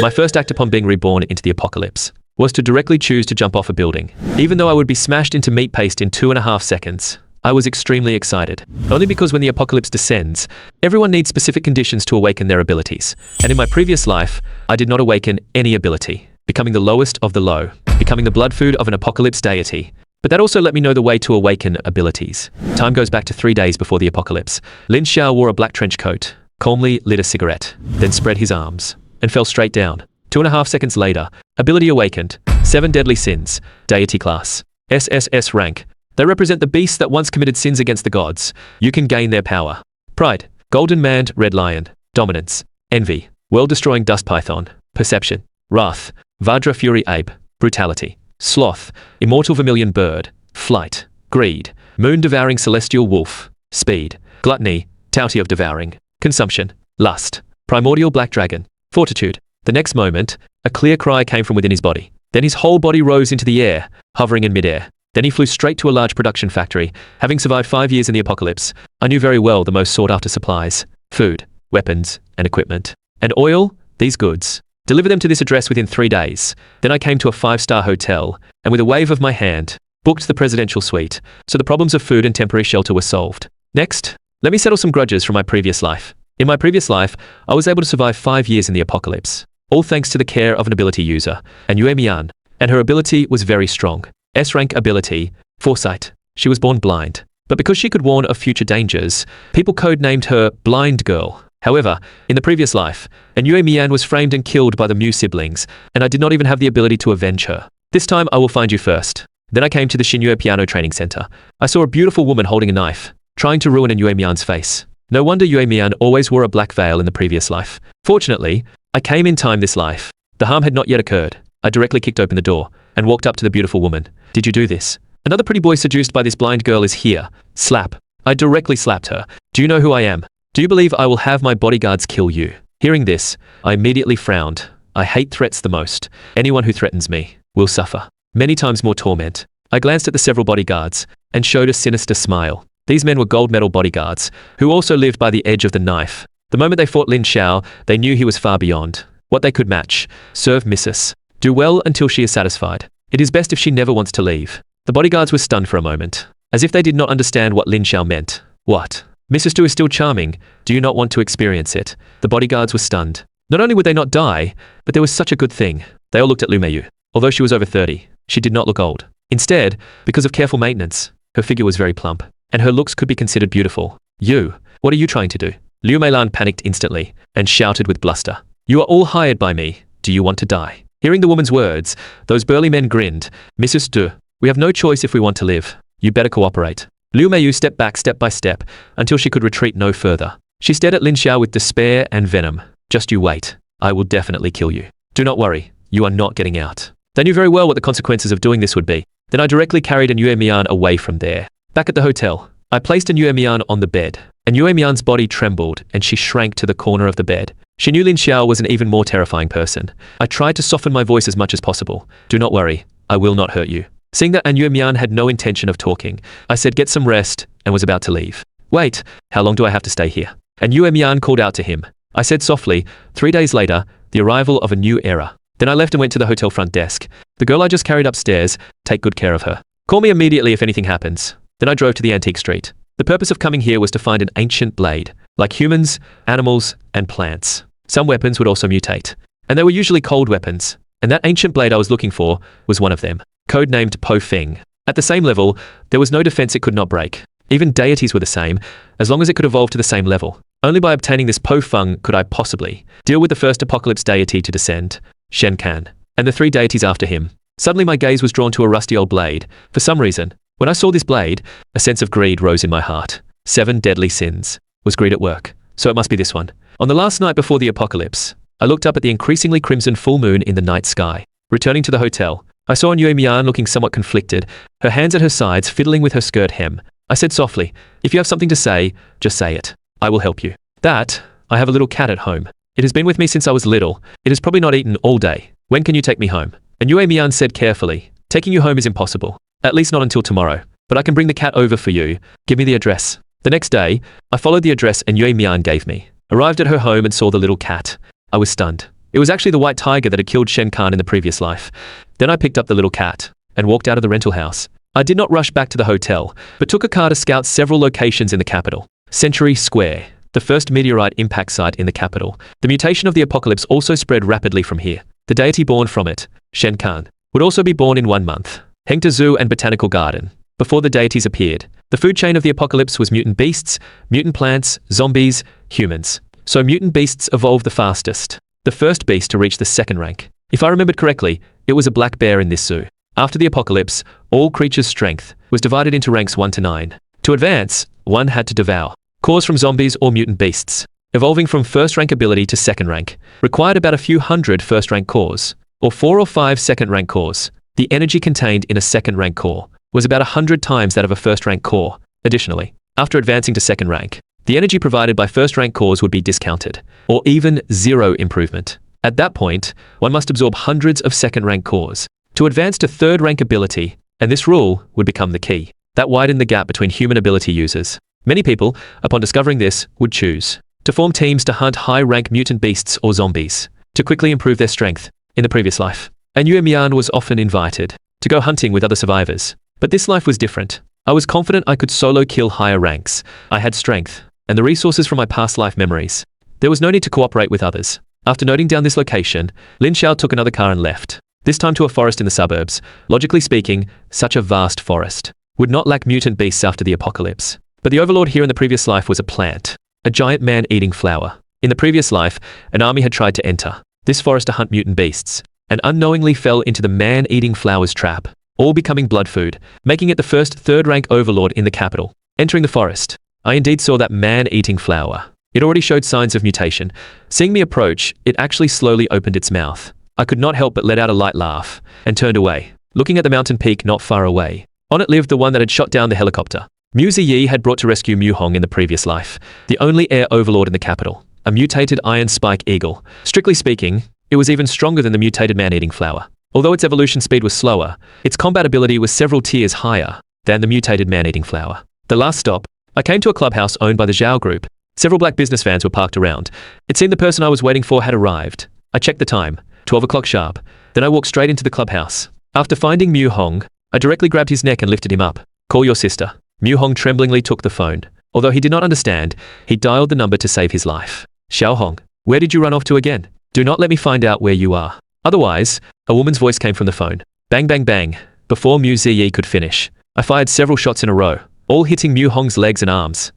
My first act upon being reborn into the apocalypse was to directly choose to jump off a building. Even though I would be smashed into meat paste in 2.5 seconds, I was extremely excited. Only because when the apocalypse descends, everyone needs specific conditions to awaken their abilities. And in my previous life, I did not awaken any ability, becoming the lowest of the low, becoming the blood food of an apocalypse deity. But that also let me know the way to awaken abilities. Time goes back to 3 days before the apocalypse. Lin Xiao wore a black trench coat, calmly lit a cigarette, then spread his arms, and fell straight down. 2.5 seconds later, ability awakened. 7 deadly sins, deity class, SSS rank. They represent the beasts that once committed sins against the gods. You can gain their power. Pride, golden mand, red lion, dominance, envy, world-destroying dust python, perception, wrath, Vajra fury ape, brutality, sloth, immortal vermilion bird, flight, greed, moon-devouring celestial wolf, speed, gluttony, touty of devouring, consumption, lust, primordial black dragon, fortitude. The next moment, a clear cry came from within his body. Then his whole body rose into the air, hovering in midair. Then he flew straight to a large production factory. Having survived 5 years in the apocalypse, I knew very well the most sought-after supplies: food, weapons, and equipment. And oil, these goods. Deliver them to this address within 3 days. Then I came to a 5-star hotel, and with a wave of my hand, booked the presidential suite, so the problems of food and temporary shelter were solved. Next, let me settle some grudges from my previous life. In my previous life, I was able to survive 5 years in the apocalypse, all thanks to the care of an ability user, An Yuemian, and her ability was very strong. S-rank ability, foresight. She was born blind, but because she could warn of future dangers, people codenamed her Blind Girl. However, in the previous life, An Yuemian was framed and killed by the Mu siblings, and I did not even have the ability to avenge her. This time I will find you first. Then I came to the Xia Piano Training Center. I saw a beautiful woman holding a knife, trying to ruin An Yuemian's face. No wonder Yuemian always wore a black veil in the previous life. Fortunately, I came in time this life. The harm had not yet occurred. I directly kicked open the door and walked up to the beautiful woman. Did you do this? Another pretty boy seduced by this blind girl is here. Slap. I directly slapped her. Do you know who I am? Do you believe I will have my bodyguards kill you? Hearing this, I immediately frowned. I hate threats the most. Anyone who threatens me will suffer many times more torment. I glanced at the several bodyguards and showed a sinister smile. These men were gold medal bodyguards, who also lived by the edge of the knife. The moment they fought Lin Xiao, they knew he was far beyond what they could match. Serve Mrs. Do well until she is satisfied. It is best if she never wants to leave. The bodyguards were stunned for a moment, as if they did not understand what Lin Xiao meant. What? Mrs. Du is still charming. Do you not want to experience it? The bodyguards were stunned. Not only would they not die, but there was such a good thing. They all looked at Lu Meiyu. Although she was over 30, she did not look old. Instead, because of careful maintenance, her figure was very plump, and her looks could be considered beautiful. You, what are you trying to do? Liu Meilan panicked instantly and shouted with bluster. You are all hired by me. Do you want to die? Hearing the woman's words, those burly men grinned. Mrs. Du, we have no choice if we want to live. You better cooperate. Liu Meiyu stepped back step by step until she could retreat no further. She stared at Lin Xiao with despair and venom. Just you wait. I will definitely kill you. Do not worry. You are not getting out. They knew very well what the consequences of doing this would be. Then I directly carried An Yuemian away from there. Back at the hotel, I placed An Yuemian on the bed. An Yuemian's body trembled and she shrank to the corner of the bed. She knew Lin Xiao was an even more terrifying person. I tried to soften my voice as much as possible. Do not worry. I will not hurt you. Seeing that An Yuemian had no intention of talking, I said get some rest and was about to leave. Wait, how long do I have to stay here? An Yuemian called out to him. I said softly, 3 days later, the arrival of a new era. Then I left and went to the hotel front desk. The girl I just carried upstairs, take good care of her. Call me immediately if anything happens. Then I drove to the antique street. The purpose of coming here was to find an ancient blade, like humans, animals, and plants. Some weapons would also mutate, and they were usually cold weapons, and that ancient blade I was looking for was one of them, codenamed Po Fing. At the same level, there was no defense it could not break. Even deities were the same, as long as it could evolve to the same level. Only by obtaining this Po Feng could I possibly deal with the first apocalypse deity to descend, Shen Kan, and the 3 deities after him. Suddenly my gaze was drawn to a rusty old blade. For some reason, when I saw this blade, a sense of greed rose in my heart. 7 deadly sins. Was greed at work? So it must be this one. On the last night before the apocalypse, I looked up at the increasingly crimson full moon in the night sky. Returning to the hotel, I saw An Yuemian looking somewhat conflicted, her hands at her sides fiddling with her skirt hem. I said softly, if you have something to say, just say it. I will help you. That, I have a little cat at home. It has been with me since I was little. It has probably not eaten all day. When can you take me home? An Yuemian said carefully, taking you home is impossible. At least not until tomorrow. But I can bring the cat over for you. Give me the address. The next day, I followed the address An Yuemian gave me. Arrived at her home and saw the little cat. I was stunned. It was actually the white tiger that had killed Shen Khan in the previous life. Then I picked up the little cat and walked out of the rental house. I did not rush back to the hotel, but took a car to scout several locations in the capital. Century Square, the first meteorite impact site in the capital. The mutation of the apocalypse also spread rapidly from here. The deity born from it, Shen Khan, would also be born in 1 month. Hengta Zoo and Botanical Garden. Before the deities appeared, the food chain of the apocalypse was mutant beasts, mutant plants, zombies, humans. So mutant beasts evolved the fastest. The first beast to reach the second rank. If I remembered correctly, it was a black bear in this zoo. After the apocalypse, all creatures' strength was divided into ranks 1 to 9. To advance, one had to devour cores from zombies or mutant beasts. Evolving from first rank ability to second rank required about a few hundred first rank cores, or 4 or 5 second rank cores. The energy contained in a second rank core was about 100 times that of a first rank core. Additionally, after advancing to second rank, the energy provided by first rank cores would be discounted, or even zero improvement. At that point, one must absorb hundreds of second rank cores to advance to third rank ability, and this rule would become the key that widened the gap between human ability users. Many people, upon discovering this, would choose to form teams to hunt high-rank mutant beasts or zombies to quickly improve their strength. In the previous life, An Yuemian was often invited to go hunting with other survivors, but this life was different. I was confident I could solo kill higher ranks. I had strength and the resources from my past life memories. There was no need to cooperate with others. After noting down this location, Lin Xiao took another car and left, this time to a forest in the suburbs. Logically speaking, such a vast forest would not lack mutant beasts after the apocalypse. But the overlord here in the previous life was a plant, a giant man-eating flower. In the previous life, an army had tried to enter this forest to hunt mutant beasts, and unknowingly fell into the man-eating flower's trap, all becoming blood food, making it the first third-rank overlord in the capital. Entering the forest, I indeed saw that man-eating flower. It already showed signs of mutation. Seeing me approach, it actually slowly opened its mouth. I could not help but let out a light laugh, and turned away, looking at the mountain peak not far away. On it lived the one that had shot down the helicopter. Mu Ziyi had brought to rescue Mu Hong in the previous life, the only air overlord in the capital, a mutated iron spike eagle. Strictly speaking, it was even stronger than the mutated man-eating flower. Although its evolution speed was slower, its combat ability was several tiers higher than the mutated man-eating flower. The last stop, I came to a clubhouse owned by the Zhao Group. Several black business vans were parked around. It seemed the person I was waiting for had arrived. I checked the time, 12 o'clock sharp. Then I walked straight into the clubhouse. After finding Mu Hong, I directly grabbed his neck and lifted him up. "Call your sister." Mu Hong tremblingly took the phone. Although he did not understand, he dialed the number to save his life. "Xiao Hong, where did you run off to again? Do not let me find out where you are. Otherwise," a woman's voice came from the phone. Bang bang bang. Before Mu Ziyi could finish, I fired several shots in a row, all hitting Mu Hong's legs and arms.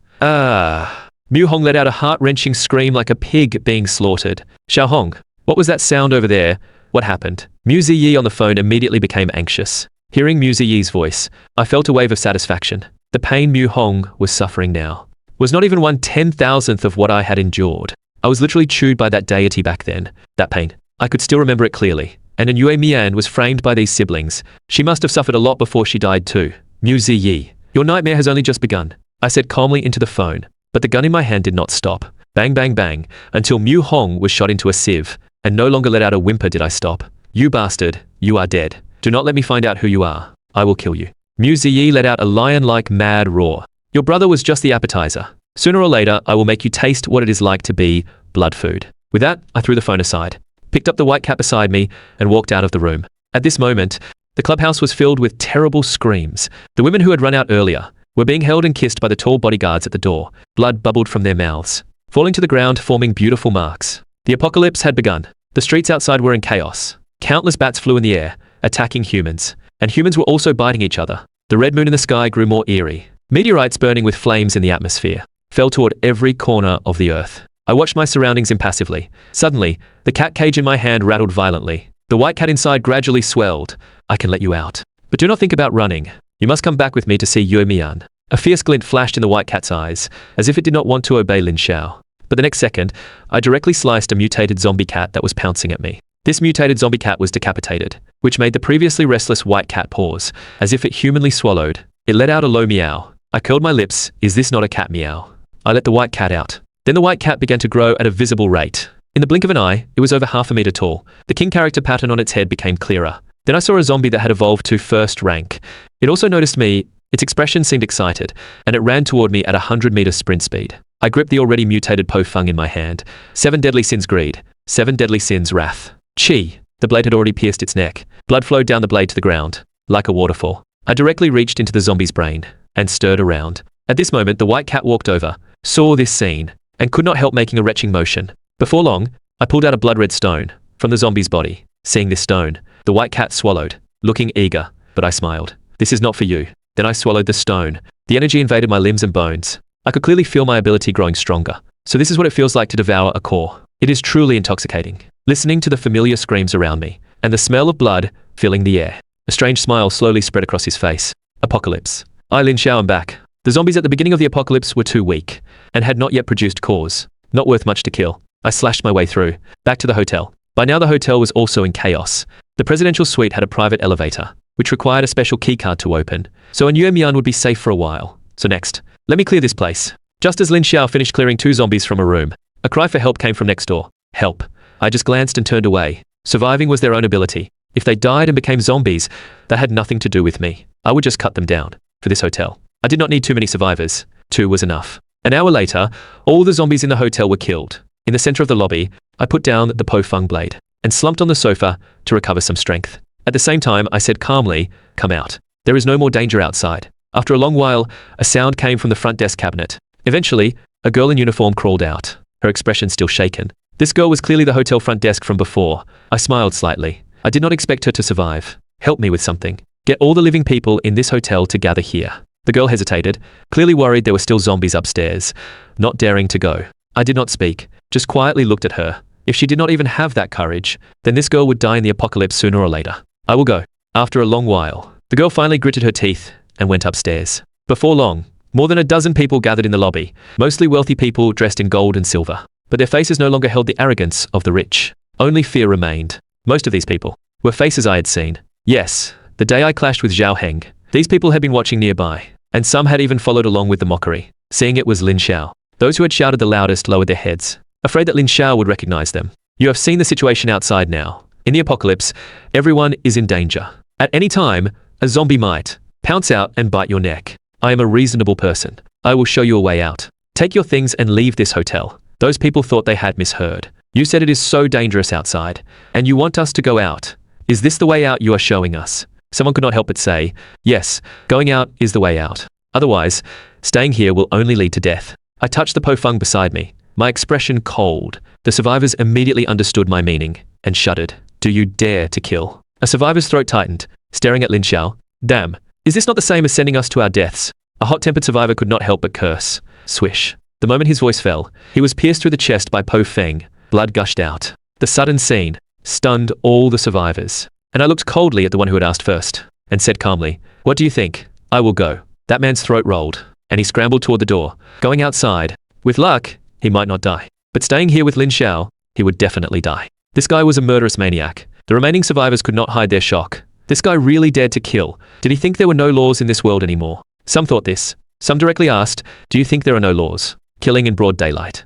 Mu Hong let out a heart-wrenching scream like a pig being slaughtered. "Xiao Hong, what was that sound over there? What happened?" Mu Ziyi on the phone immediately became anxious. Hearing Mu Ziyi's voice, I felt a wave of satisfaction. The pain Mu Hong was suffering now was not even 1/10,000th of what I had endured. I was literally chewed by that deity back then. That pain, I could still remember it clearly. And An Yuemian was framed by these siblings. She must have suffered a lot before she died too. "Mu Ziyi, your nightmare has only just begun," I said calmly into the phone. But the gun in my hand did not stop. Bang bang bang, until Mu Hong was shot into a sieve, and no longer let out a whimper did I stop. "You bastard, you are dead. Do not let me find out who you are. I will kill you." Mu Ziyi let out a lion-like mad roar. "Your brother was just the appetizer. Sooner or later, I will make you taste what it is like to be blood food." With that, I threw the phone aside, picked up the white cat beside me, and walked out of the room. At this moment, the clubhouse was filled with terrible screams. The women who had run out earlier were being held and kissed by the tall bodyguards at the door. Blood bubbled from their mouths, falling to the ground, forming beautiful marks. The apocalypse had begun. The streets outside were in chaos. Countless bats flew in the air, attacking humans, and humans were also biting each other. The red moon in the sky grew more eerie. Meteorites burning with flames in the atmosphere fell toward every corner of the earth. I watched my surroundings impassively. Suddenly, the cat cage in my hand rattled violently. The white cat inside gradually swelled. "I can let you out. But do not think about running. You must come back with me to see Yuemian." A fierce glint flashed in the white cat's eyes, as if it did not want to obey Lin Xiao. But the next second, I directly sliced a mutated zombie cat that was pouncing at me. This mutated zombie cat was decapitated, which made the previously restless white cat pause, as if it humanly swallowed. It let out a low meow. I curled my lips. Is this not a cat meow? I let the white cat out. Then the white cat began to grow at a visible rate. In the blink of an eye, it was over 1/2 meter tall. The king character pattern on its head became clearer. Then I saw a zombie that had evolved to first rank. It also noticed me. Its expression seemed excited, and it ran toward me at 100-meter sprint speed. I gripped the already mutated Po Feng in my hand. 7 deadly sins: greed, 7 deadly sins, wrath. Chi. The blade had already pierced its neck. Blood flowed down the blade to the ground, like a waterfall. I directly reached into the zombie's brain and stirred around. At this moment, the white cat walked over, saw this scene, and could not help making a retching motion. Before long, I pulled out a blood-red stone from the zombie's body. Seeing this stone, the white cat swallowed, looking eager, but I smiled. This is not for you. Then I swallowed the stone. The energy invaded my limbs and bones. I could clearly feel my ability growing stronger. So this is what it feels like to devour a core. It is truly intoxicating. Listening to the familiar screams around me, and the smell of blood filling the air. A strange smile slowly spread across his face. Apocalypse. Lin Xiao am back. The zombies at the beginning of the apocalypse were too weak, and had not yet produced cores. Not worth much to kill. I slashed my way through, back to the hotel. By now the hotel was also in chaos. The presidential suite had a private elevator, which required a special keycard to open, so An Yuemian would be safe for a while. So next, let me clear this place. Just as Lin Xiao finished clearing 2 zombies from a room, a cry for help came from next door. Help. I just glanced and turned away. Surviving was their own ability. If they died and became zombies, that had nothing to do with me. I would just cut them down. For this hotel, I did not need too many survivors. 2 was enough. An hour later, all the zombies in the hotel were killed. In the center of the lobby, I put down the Po Feng blade and slumped on the sofa to recover some strength. At the same time, I said calmly, "Come out. There is no more danger outside." After a long while, a sound came from the front desk cabinet. Eventually, a girl in uniform crawled out, her expression still shaken. This girl was clearly the hotel front desk from before. I smiled slightly. I did not expect her to survive. Help me with something. Get all the living people in this hotel to gather here. The girl hesitated, clearly worried there were still zombies upstairs, not daring to go. I did not speak, just quietly looked at her. If she did not even have that courage, then this girl would die in the apocalypse sooner or later. I will go. After a long while, the girl finally gritted her teeth and went upstairs. Before long, more than a dozen people gathered in the lobby, mostly wealthy people dressed in gold and silver. But their faces no longer held the arrogance of the rich. Only fear remained. Most of these people were faces I had seen. Yes, the day I clashed with Zhao Heng, these people had been watching nearby, and some had even followed along with the mockery. Seeing it was Lin Xiao. Those who had shouted the loudest lowered their heads, afraid that Lin Xiao would recognize them. You have seen the situation outside now. In the apocalypse, everyone is in danger. At any time, a zombie might pounce out and bite your neck. I am a reasonable person. I will show you a way out. Take your things and leave this hotel. Those people thought they had misheard. You said it is so dangerous outside, and you want us to go out. Is this the way out you are showing us? Someone could not help but say, yes, going out is the way out. Otherwise, staying here will only lead to death. I touched the Po Feng beside me, my expression cold. The survivors immediately understood my meaning and shuddered. Do you dare to kill? A survivor's throat tightened, staring at Lin Xiao. Damn, is this not the same as sending us to our deaths? A hot-tempered survivor could not help but curse. Swish. The moment his voice fell, he was pierced through the chest by Po Feng. Blood gushed out. The sudden scene stunned all the survivors. And I looked coldly at the one who had asked first, and said calmly, what do you think? I will go. That man's throat rolled, and he scrambled toward the door, going outside. With luck, he might not die. But staying here with Lin Xiao, he would definitely die. This guy was a murderous maniac. The remaining survivors could not hide their shock. This guy really dared to kill. Did he think there were no laws in this world anymore? Some thought this. Some directly asked, do you think there are no laws? Killing in broad daylight.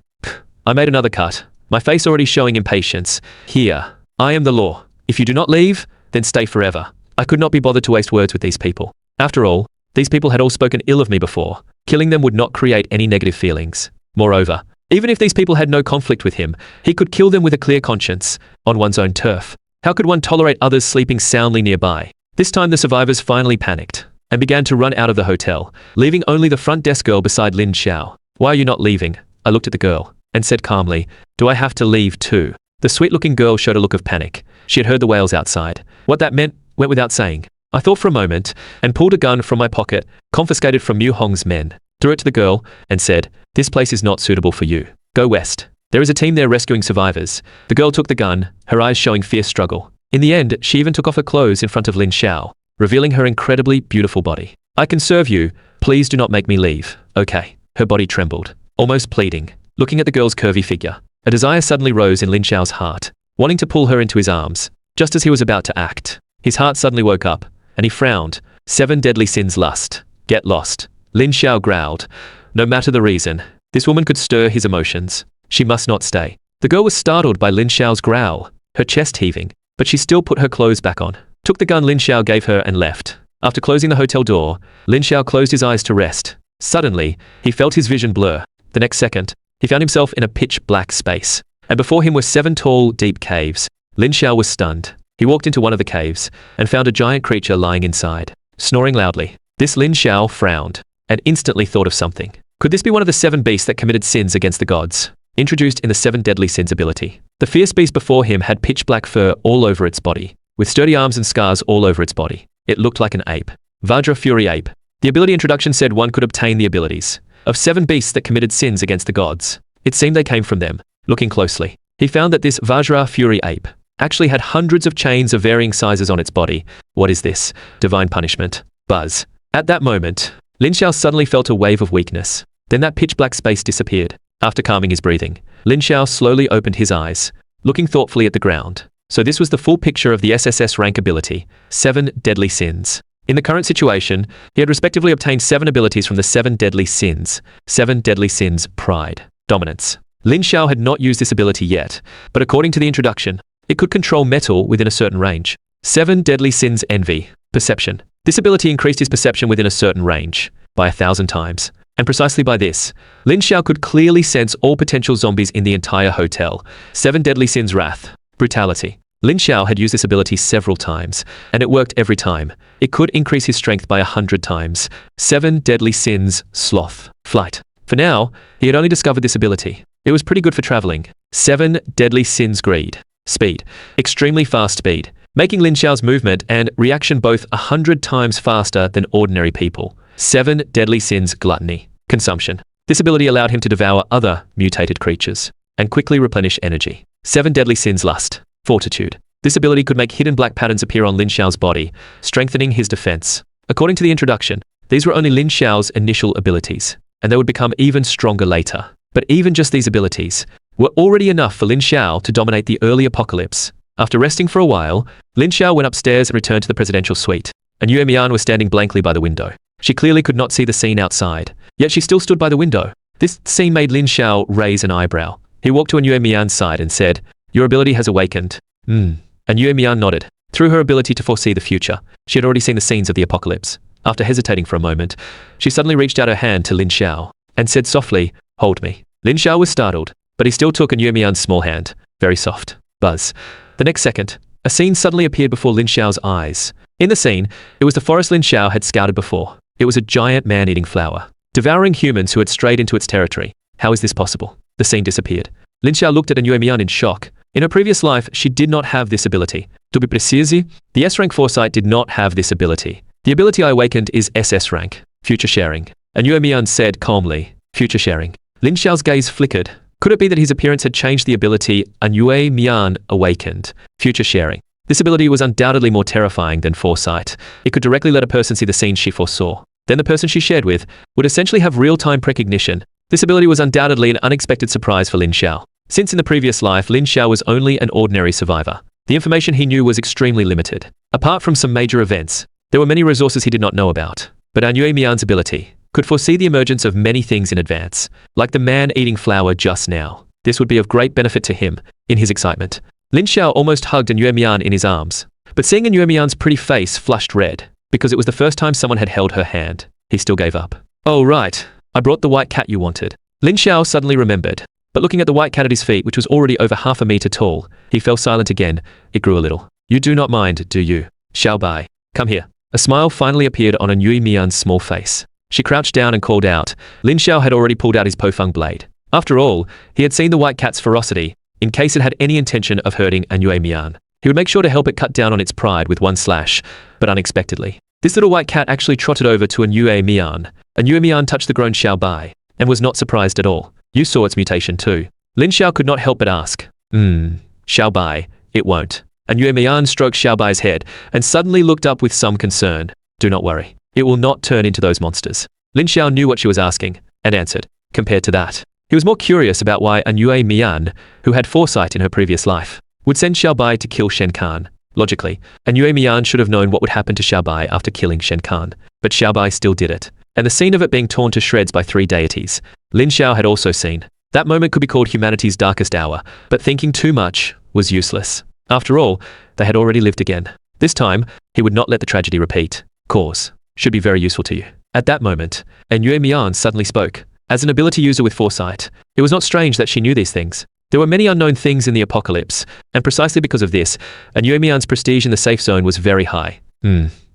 I made another cut, my face already showing impatience. Here, I am the law. If you do not leave, then stay forever. I could not be bothered to waste words with these people. After all, these people had all spoken ill of me before. Killing them would not create any negative feelings. Moreover, even if these people had no conflict with him, he could kill them with a clear conscience, on one's own turf. How could one tolerate others sleeping soundly nearby? This time the survivors finally panicked, and began to run out of the hotel, leaving only the front desk girl beside Lin Xiao. Why are you not leaving? I looked at the girl, and said calmly, do I have to leave too? The sweet-looking girl showed a look of panic. She had heard the wails outside. What that meant went without saying. I thought for a moment, and pulled a gun from my pocket, confiscated from Mu Hong's men, threw it to the girl, and said, this place is not suitable for you. Go west. There is a team there rescuing survivors. The girl took the gun, her eyes showing fierce struggle. In the end, she even took off her clothes in front of Lin Xiao, revealing her incredibly beautiful body. I can serve you. Please do not make me leave. Okay. Her body trembled, almost pleading. Looking at the girl's curvy figure, a desire suddenly rose in Lin Xiao's heart, wanting to pull her into his arms. Just as he was about to act, his heart suddenly woke up, and he frowned. 7 deadly sins lust. Get lost. Lin Xiao growled. No matter the reason, this woman could stir his emotions. She must not stay. The girl was startled by Lin Xiao's growl, her chest heaving, but she still put her clothes back on, took the gun Lin Xiao gave her and left. After closing the hotel door, Lin Xiao closed his eyes to rest. Suddenly, he felt his vision blur. The next second, he found himself in a pitch-black space. and before him were 7 tall, deep caves. Lin Xiao was stunned. He walked into one of the caves and found a giant creature lying inside, snoring loudly. This Lin Xiao frowned and instantly thought of something. Could this be one of the 7 beasts that committed sins against the gods, introduced in the 7 deadly sins ability? The fierce beast before him had pitch black fur all over its body, with sturdy arms and scars all over its body. It looked like an ape. Vajra Fury Ape. The ability introduction said one could obtain the abilities of 7 beasts that committed sins against the gods. It seemed they came from them. Looking closely, he found that this Vajra Fury Ape actually had hundreds of chains of varying sizes on its body. What is this? Divine punishment. Buzz. At that moment, Lin Xiao suddenly felt a wave of weakness. Then that pitch-black space disappeared. After calming his breathing, Lin Xiao slowly opened his eyes, looking thoughtfully at the ground. So this was the full picture of the SSS rank ability, 7 deadly sins. In the current situation, he had respectively obtained 7 abilities from the 7 deadly sins. 7 deadly sins: pride, dominance. Lin Xiao had not used this ability yet, but according to the introduction, it could control metal within a certain range. 7 deadly sins: envy, perception. This ability increased his perception within a certain range by 1,000 times. And precisely by this, Lin Xiao could clearly sense all potential zombies in the entire hotel. 7 deadly sins: wrath, brutality. Lin Xiao had used this ability several times, and it worked every time. It could increase his strength by 100 times. 7 deadly sins: sloth, flight. For now, he had only discovered this ability. It was pretty good for traveling. 7 deadly sins: greed, speed, extremely fast speed, making Lin Xiao's movement and reaction both 100 times faster than ordinary people. 7 deadly sins: gluttony, consumption. This ability allowed him to devour other mutated creatures and quickly replenish energy. 7 deadly sins: lust, fortitude. This ability could make hidden black patterns appear on Lin Xiao's body, strengthening his defense. According to the introduction, these were only Lin Xiao's initial abilities, and they would become even stronger later. But even just these abilities were already enough for Lin Xiao to dominate the early apocalypse. After resting for a while, Lin Xiao went upstairs and returned to the presidential suite. An Yuemian was standing blankly by the window. She clearly could not see the scene outside, yet she still stood by the window. This scene made Lin Xiao raise an eyebrow. He walked to An Yuemian's side and said, "Your ability has awakened." An Yuemian nodded. Through her ability to foresee the future, she had already seen the scenes of the apocalypse. After hesitating for a moment, she suddenly reached out her hand to Lin Xiao and said softly, "Hold me." Lin Xiao was startled, but he still took An Yuemian's small hand. Very soft. Buzz. The next second, a scene suddenly appeared before Lin Xiao's eyes. In the scene, it was the forest Lin Xiao had scouted before. It was a giant man-eating flower, devouring humans who had strayed into its territory. How is this possible? The scene disappeared. Lin Xiao looked at An Yuemian in shock. In her previous life, she did not have this ability. To be precise, the S-rank foresight did not have this ability. The ability I awakened is SS rank, future sharing. An Yuemian said calmly, future sharing. Lin Xiao's gaze flickered. Could it be that his appearance had changed the ability An Yuemian awakened, future sharing? This ability was undoubtedly more terrifying than foresight. It could directly let a person see the scenes she foresaw. Then the person she shared with would essentially have real-time precognition. This ability was undoubtedly an unexpected surprise for Lin Xiao. Since in the previous life, Lin Xiao was only an ordinary survivor, the information he knew was extremely limited. Apart from some major events, there were many resources he did not know about. But An Yuemian's ability could foresee the emergence of many things in advance, like the man-eating flower just now. This would be of great benefit to him. In his excitement, Lin Xiao almost hugged An Yuemian in his arms. But seeing An Yuemian's pretty face flushed red, because it was the first time someone had held her hand, he still gave up. "Oh right, I brought the white cat you wanted." Lin Xiao suddenly remembered. But looking at the white cat at his feet, which was already over 1/2 a meter tall, he fell silent again. It grew a little. "You do not mind, do you? Xiao Bai, come here." A smile finally appeared on An Yuemian's small face. She crouched down and called out. Lin Xiao had already pulled out his Pofeng blade. After all, he had seen the white cat's ferocity. In case it had any intention of hurting An Yuemian, he would make sure to help it cut down on its pride with one slash. But unexpectedly, this little white cat actually trotted over to An Yuemian. An Yuemian touched the grown Xiao Bai, and was not surprised at all. "You saw its mutation too." Lin Xiao could not help but ask. Xiao Bai, it won't." An Yuemian stroked Xiao Bai's head and suddenly looked up with some concern. "Do not worry. It will not turn into those monsters." Lin Xiao knew what she was asking, and answered. Compared to that, he was more curious about why An Yuemian, who had foresight in her previous life, would send Xiao Bai to kill Shen Kan. Logically, An Yuemian should have known what would happen to Xiao Bai after killing Shen Kan, but Xiao Bai still did it. And the scene of it being torn to shreds by 3 deities, Lin Xiao had also seen. That moment could be called humanity's darkest hour, but thinking too much was useless. After all, they had already lived again. This time, he would not let the tragedy repeat. Cause should be very useful to you. At that moment, An Yuemian suddenly spoke. As an ability user with foresight, it was not strange that she knew these things. There were many unknown things in the apocalypse, and precisely because of this, An Yuemian's prestige in the safe zone was very high.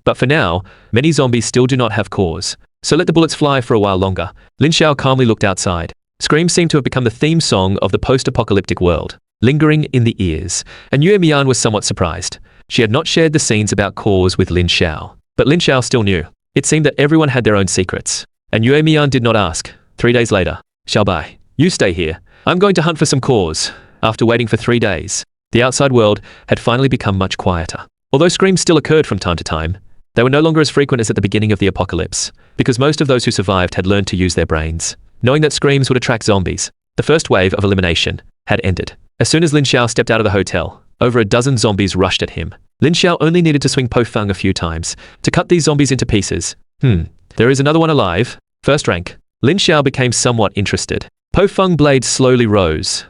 But for now, many zombies still do not have cores, so let the bullets fly for a while longer. Lin Xiao calmly looked outside. Screams seemed to have become the theme song of the post-apocalyptic world, lingering in the ears. An Yuemian was somewhat surprised. She had not shared the scenes about cores with Lin Xiao, but Lin Xiao still knew. It seemed that everyone had their own secrets. An Yuemian did not ask. 3 days later, Xiaobai, you stay here. I'm going to hunt for some cores. After waiting for 3 days, the outside world had finally become much quieter. Although screams still occurred from time to time, they were no longer as frequent as at the beginning of the apocalypse, because most of those who survived had learned to use their brains. Knowing that screams would attract zombies, the first wave of elimination had ended. As soon as Lin Xiao stepped out of the hotel, over a dozen zombies rushed at him. Lin Xiao only needed to swing Po Feng a few times to cut these zombies into pieces. There is another one alive. First rank. Lin Xiao became somewhat interested. Po Feng blade slowly rose.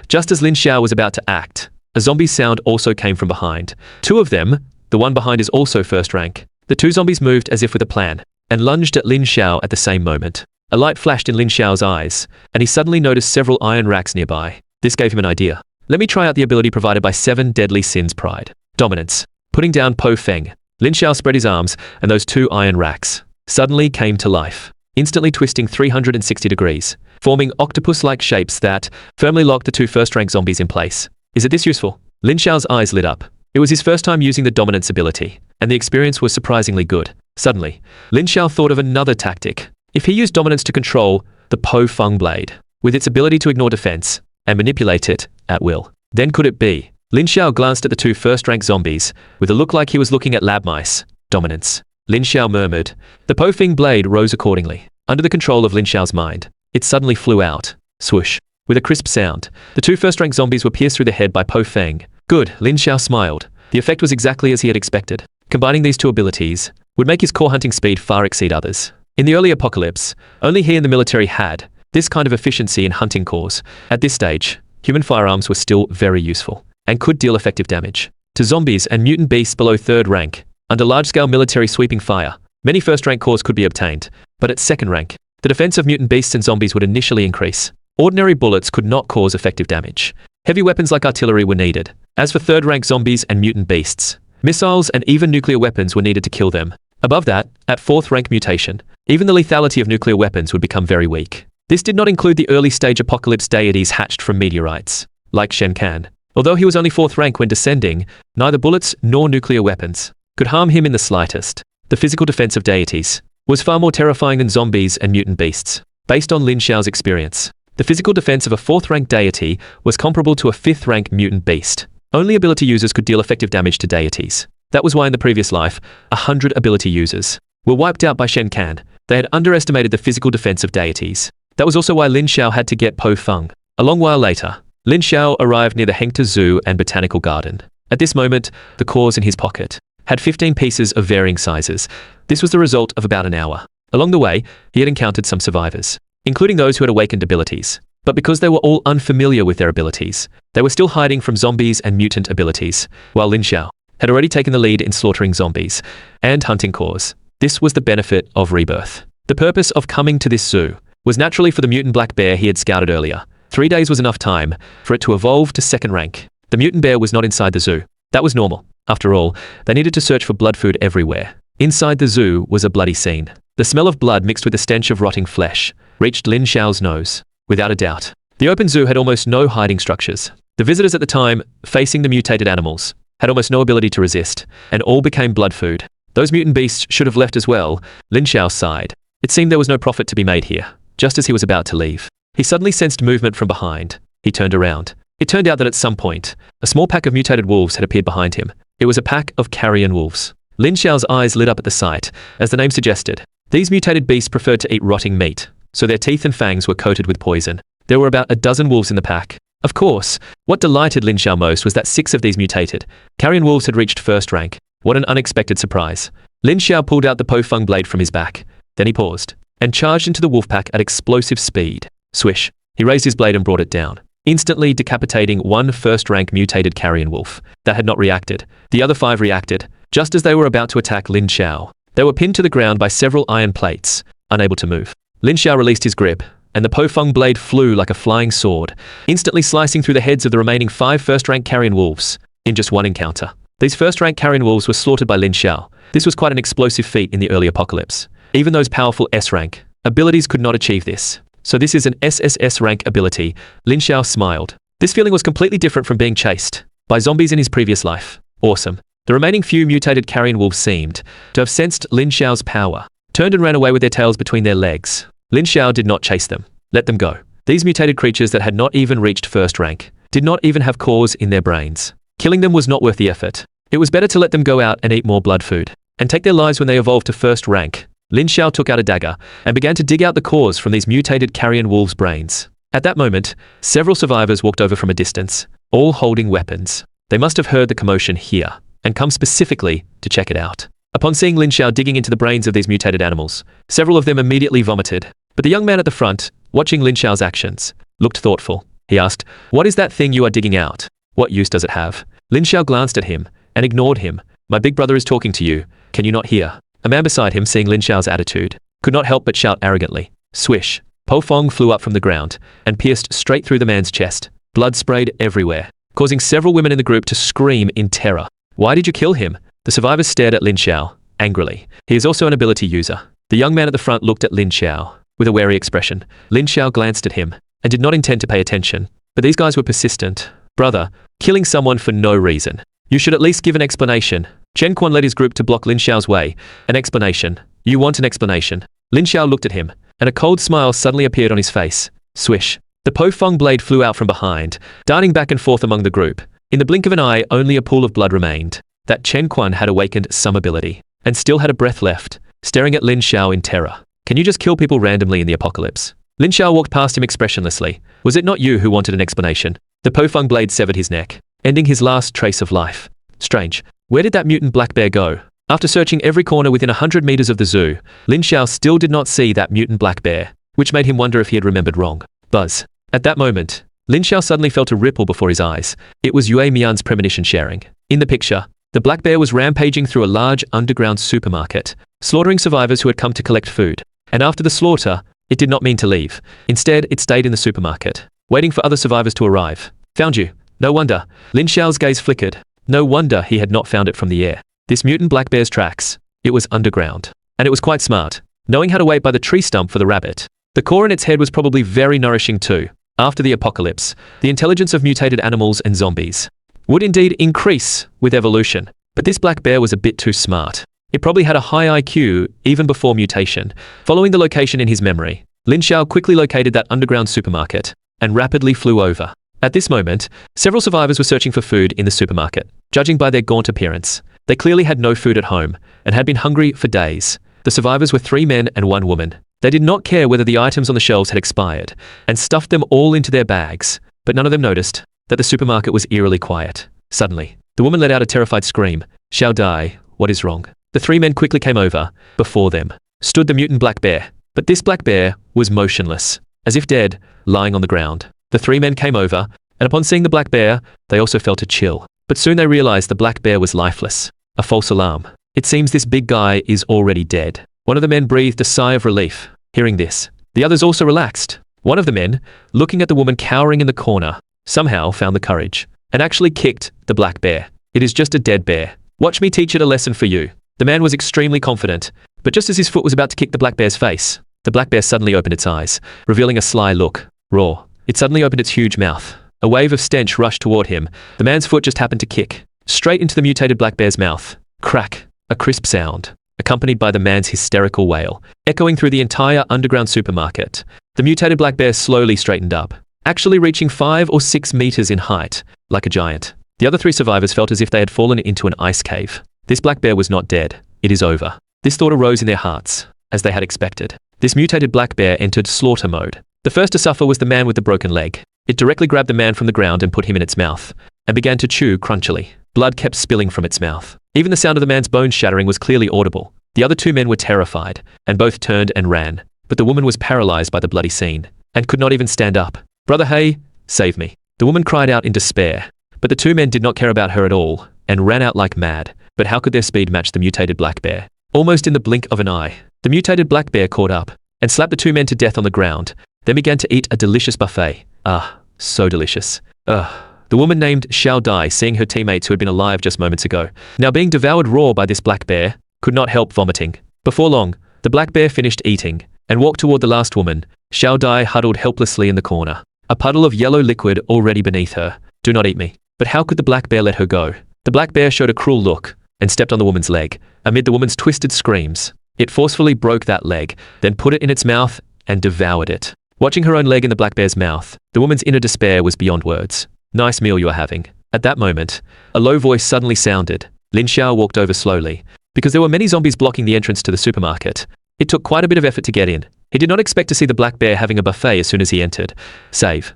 Just as Lin Xiao was about to act, a zombie sound also came from behind. 2 of them, the one behind is also first rank. The 2 zombies moved as if with a plan, and lunged at Lin Xiao at the same moment. A light flashed in Lin Xiao's eyes, and he suddenly noticed several iron racks nearby. This gave him an idea. Let me try out the ability provided by 7 deadly sins: pride, dominance. Putting down Po Feng, Lin Xiao spread his arms, and those 2 iron racks suddenly came to life, instantly twisting 360 degrees, forming octopus-like shapes that firmly locked the 2 first-rank zombies in place. Is it this useful? Lin Xiao's eyes lit up. It was his first time using the dominance ability, and the experience was surprisingly good. Suddenly, Lin Xiao thought of another tactic. If he used dominance to control the Po Feng blade, with its ability to ignore defense and manipulate it at will, then could it be? Lin Xiao glanced at the 2 first-rank zombies with a look like he was looking at lab mice. Dominance. Lin Xiao murmured. The Po Feng blade rose accordingly. Under the control of Lin Xiao's mind, it suddenly flew out. Swoosh. With a crisp sound, the 2 first-rank zombies were pierced through the head by Po Feng. Good, Lin Xiao smiled. The effect was exactly as he had expected. Combining these 2 abilities would make his core hunting speed far exceed others. In the early apocalypse, only he and the military had this kind of efficiency in hunting cores. At this stage, human firearms were still very useful and could deal effective damage to zombies and mutant beasts below 3rd rank. Under large-scale military sweeping fire, many first-rank cores could be obtained, but at 2nd rank, the defense of mutant beasts and zombies would initially increase. Ordinary bullets could not cause effective damage. Heavy weapons like artillery were needed. As for 3rd-rank zombies and mutant beasts, missiles and even nuclear weapons were needed to kill them. Above that, at 4th-rank mutation, even the lethality of nuclear weapons would become very weak. This did not include the early-stage apocalypse deities hatched from meteorites, like Shen Kan. Although he was only 4th rank when descending, neither bullets nor nuclear weapons could harm him in the slightest. The physical defense of deities was far more terrifying than zombies and mutant beasts. Based on Lin Xiao's experience, the physical defense of a 4th-rank deity was comparable to a 5th-rank mutant beast. Only ability users could deal effective damage to deities. That was why in the previous life, 100 ability users were wiped out by Shen Kan. They had underestimated the physical defense of deities. That was also why Lin Xiao had to get Po Feng. A long while later, Lin Xiao arrived near the Hengta Zoo and Botanical Garden. At this moment, the cores in his pocket had 15 pieces of varying sizes. This was the result of about an hour. Along the way, he had encountered some survivors, including those who had awakened abilities. But because they were all unfamiliar with their abilities, they were still hiding from zombies and mutant abilities, while Lin Xiao had already taken the lead in slaughtering zombies and hunting cores. This was the benefit of Rebirth. The purpose of coming to this zoo was naturally for the mutant black bear he had scouted earlier. 3 days was enough time for it to evolve to 2nd rank. The mutant bear was not inside the zoo. That was normal. After all, they needed to search for blood food everywhere. Inside the zoo was a bloody scene. The smell of blood mixed with the stench of rotting flesh reached Lin Xiao's nose. Without a doubt, the open zoo had almost no hiding structures. The visitors at the time, facing the mutated animals, had almost no ability to resist, and all became blood food. Those mutant beasts should have left as well. Lin Xiao sighed. It seemed there was no profit to be made here. Just as he was about to leave, he suddenly sensed movement from behind. He turned around. It turned out that at some point, a small pack of mutated wolves had appeared behind him. It was a pack of carrion wolves. Lin Xiao's eyes lit up at the sight. As the name suggested, these mutated beasts preferred to eat rotting meat, so their teeth and fangs were coated with poison. There were about a dozen wolves in the pack. Of course, what delighted Lin Xiao most was that 6 of these mutated carrion wolves had reached 1st rank. What an unexpected surprise. Lin Xiao pulled out the Po Feng blade from his back. Then he paused and charged into the wolf pack at explosive speed. Swish. He raised his blade and brought it down, instantly decapitating 1 1st-rank mutated carrion wolf that had not reacted. The other 5 reacted. Just as they were about to attack Lin Xiao, they were pinned to the ground by several iron plates, unable to move. Lin Xiao released his grip and the Pofeng blade flew like a flying sword, instantly slicing through the heads of the remaining 5 first-rank carrion wolves in just one encounter. These first-rank carrion wolves were slaughtered by Lin Xiao. This was quite an explosive feat in the early apocalypse. Even those powerful S-rank abilities could not achieve this. So this is an SSS rank ability. Lin Xiao smiled. This feeling was completely different from being chased by zombies in his previous life. Awesome. The remaining few mutated carrion wolves seemed to have sensed Lin Xiao's power, turned and ran away with their tails between their legs. Lin Xiao did not chase them. Let them go. These mutated creatures that had not even reached first rank did not even have cores in their brains. Killing them was not worth the effort. It was better to let them go out and eat more blood food and take their lives when they evolved to first rank. Lin Xiao took out a dagger and began to dig out the cores from these mutated carrion wolves' brains. At that moment, several survivors walked over from a distance, all holding weapons. They must have heard the commotion here and come specifically to check it out. Upon seeing Lin Xiao digging into the brains of these mutated animals, several of them immediately vomited. But the young man at the front, watching Lin Xiao's actions, looked thoughtful. He asked, "What is that thing you are digging out? What use does it have?" Lin Xiao glanced at him and ignored him. "My big brother is talking to you. Can you not hear?" A man beside him, seeing Lin Xiao's attitude, could not help but shout arrogantly. Swish. Pofeng flew up from the ground and pierced straight through the man's chest. Blood sprayed everywhere, causing several women in the group to scream in terror. "Why did you kill him?" The survivors stared at Lin Xiao angrily. He is also an ability user. The young man at the front looked at Lin Xiao with a wary expression. Lin Xiao glanced at him and did not intend to pay attention. But these guys were persistent. "Brother, killing someone for no reason. You should at least give an explanation." Chen Quan led his group to block Lin Xiao's way. "An explanation? You want an explanation?" Lin Xiao looked at him, and a cold smile suddenly appeared on his face. Swish. The Pofeng blade flew out from behind, darting back and forth among the group. In the blink of an eye, only a pool of blood remained. That Chen Quan had awakened some ability, and still had a breath left, staring at Lin Xiao in terror. "Can you just kill people randomly in the apocalypse?" Lin Xiao walked past him expressionlessly. "Was it not you who wanted an explanation?" The Pofeng blade severed his neck, ending his last trace of life. Strange. Where did that mutant black bear go? After searching every corner within 100 meters of the zoo, Lin Xiao still did not see that mutant black bear, which made him wonder if he had remembered wrong. Buzz. At that moment, Lin Xiao suddenly felt a ripple before his eyes. It was Yuemian's premonition sharing. In the picture, the black bear was rampaging through a large underground supermarket, slaughtering survivors who had come to collect food. And after the slaughter, it did not mean to leave. Instead, it stayed in the supermarket, waiting for other survivors to arrive. "Found you." No wonder. Lin Xiao's gaze flickered. No wonder he had not found it from the air. This mutant black bear's tracks. It was underground. And it was quite smart, knowing how to wait by the tree stump for the rabbit. The core in its head was probably very nourishing too. After the apocalypse, the intelligence of mutated animals and zombies would indeed increase with evolution. But this black bear was a bit too smart. It probably had a high IQ even before mutation. Following the location in his memory, Lin Xiao quickly located that underground supermarket and rapidly flew over. At this moment, several survivors were searching for food in the supermarket. Judging by their gaunt appearance, they clearly had no food at home and had been hungry for days. The survivors were 3 men and 1 woman. They did not care whether the items on the shelves had expired and stuffed them all into their bags, but none of them noticed that the supermarket was eerily quiet. Suddenly, the woman let out a terrified scream. "Xiao Dai, what is wrong?" The 3 men quickly came over. Before them stood the mutant black bear, but this black bear was motionless, as if dead, lying on the ground. The 3 men came over, and upon seeing the black bear, they also felt a chill. But soon they realized the black bear was lifeless. A false alarm. It seems this big guy is already dead. One of the men breathed a sigh of relief. Hearing this, the others also relaxed. One of the men, looking at the woman cowering in the corner, somehow found the courage and actually kicked the black bear. "It is just a dead bear. Watch me teach it a lesson for you." The man was extremely confident, but just as his foot was about to kick the black bear's face, the black bear suddenly opened its eyes, revealing a sly look. Raw. It suddenly opened its huge mouth. A wave of stench rushed toward him. The man's foot just happened to kick straight into the mutated black bear's mouth. Crack. A crisp sound, accompanied by the man's hysterical wail, echoing through the entire underground supermarket. The mutated black bear slowly straightened up, actually reaching 5 or 6 meters in height, like a giant. The other 3 survivors felt as if they had fallen into an ice cave. This black bear was not dead. It is over. This thought arose in their hearts, as they had expected. This mutated black bear entered slaughter mode. The first to suffer was the man with the broken leg. It directly grabbed the man from the ground and put him in its mouth, and began to chew crunchily. Blood kept spilling from its mouth. Even the sound of the man's bones shattering was clearly audible. The other 2 men were terrified, and both turned and ran. But the woman was paralyzed by the bloody scene, and could not even stand up. "Brother Hey, save me." The woman cried out in despair. But the 2 men did not care about her at all, and ran out like mad. But how could their speed match the mutated black bear? Almost in the blink of an eye, the mutated black bear caught up, and slapped the 2 men to death on the ground, then began to eat a delicious buffet. Ah, so delicious. Ugh. The woman named Xia Nai, seeing her teammates who had been alive just moments ago, now being devoured raw by this black bear, could not help vomiting. Before long, the black bear finished eating and walked toward the last woman. Xia Nai huddled helplessly in the corner, a puddle of yellow liquid already beneath her. Do not eat me. But how could the black bear let her go? The black bear showed a cruel look and stepped on the woman's leg. Amid the woman's twisted screams, it forcefully broke that leg, then put it in its mouth and devoured it. Watching her own leg in the black bear's mouth, the woman's inner despair was beyond words. Nice meal you are having. At that moment, a low voice suddenly sounded. Lin Xiao walked over slowly. Because there were many zombies blocking the entrance to the supermarket, it took quite a bit of effort to get in. He did not expect to see the black bear having a buffet as soon as he entered. Save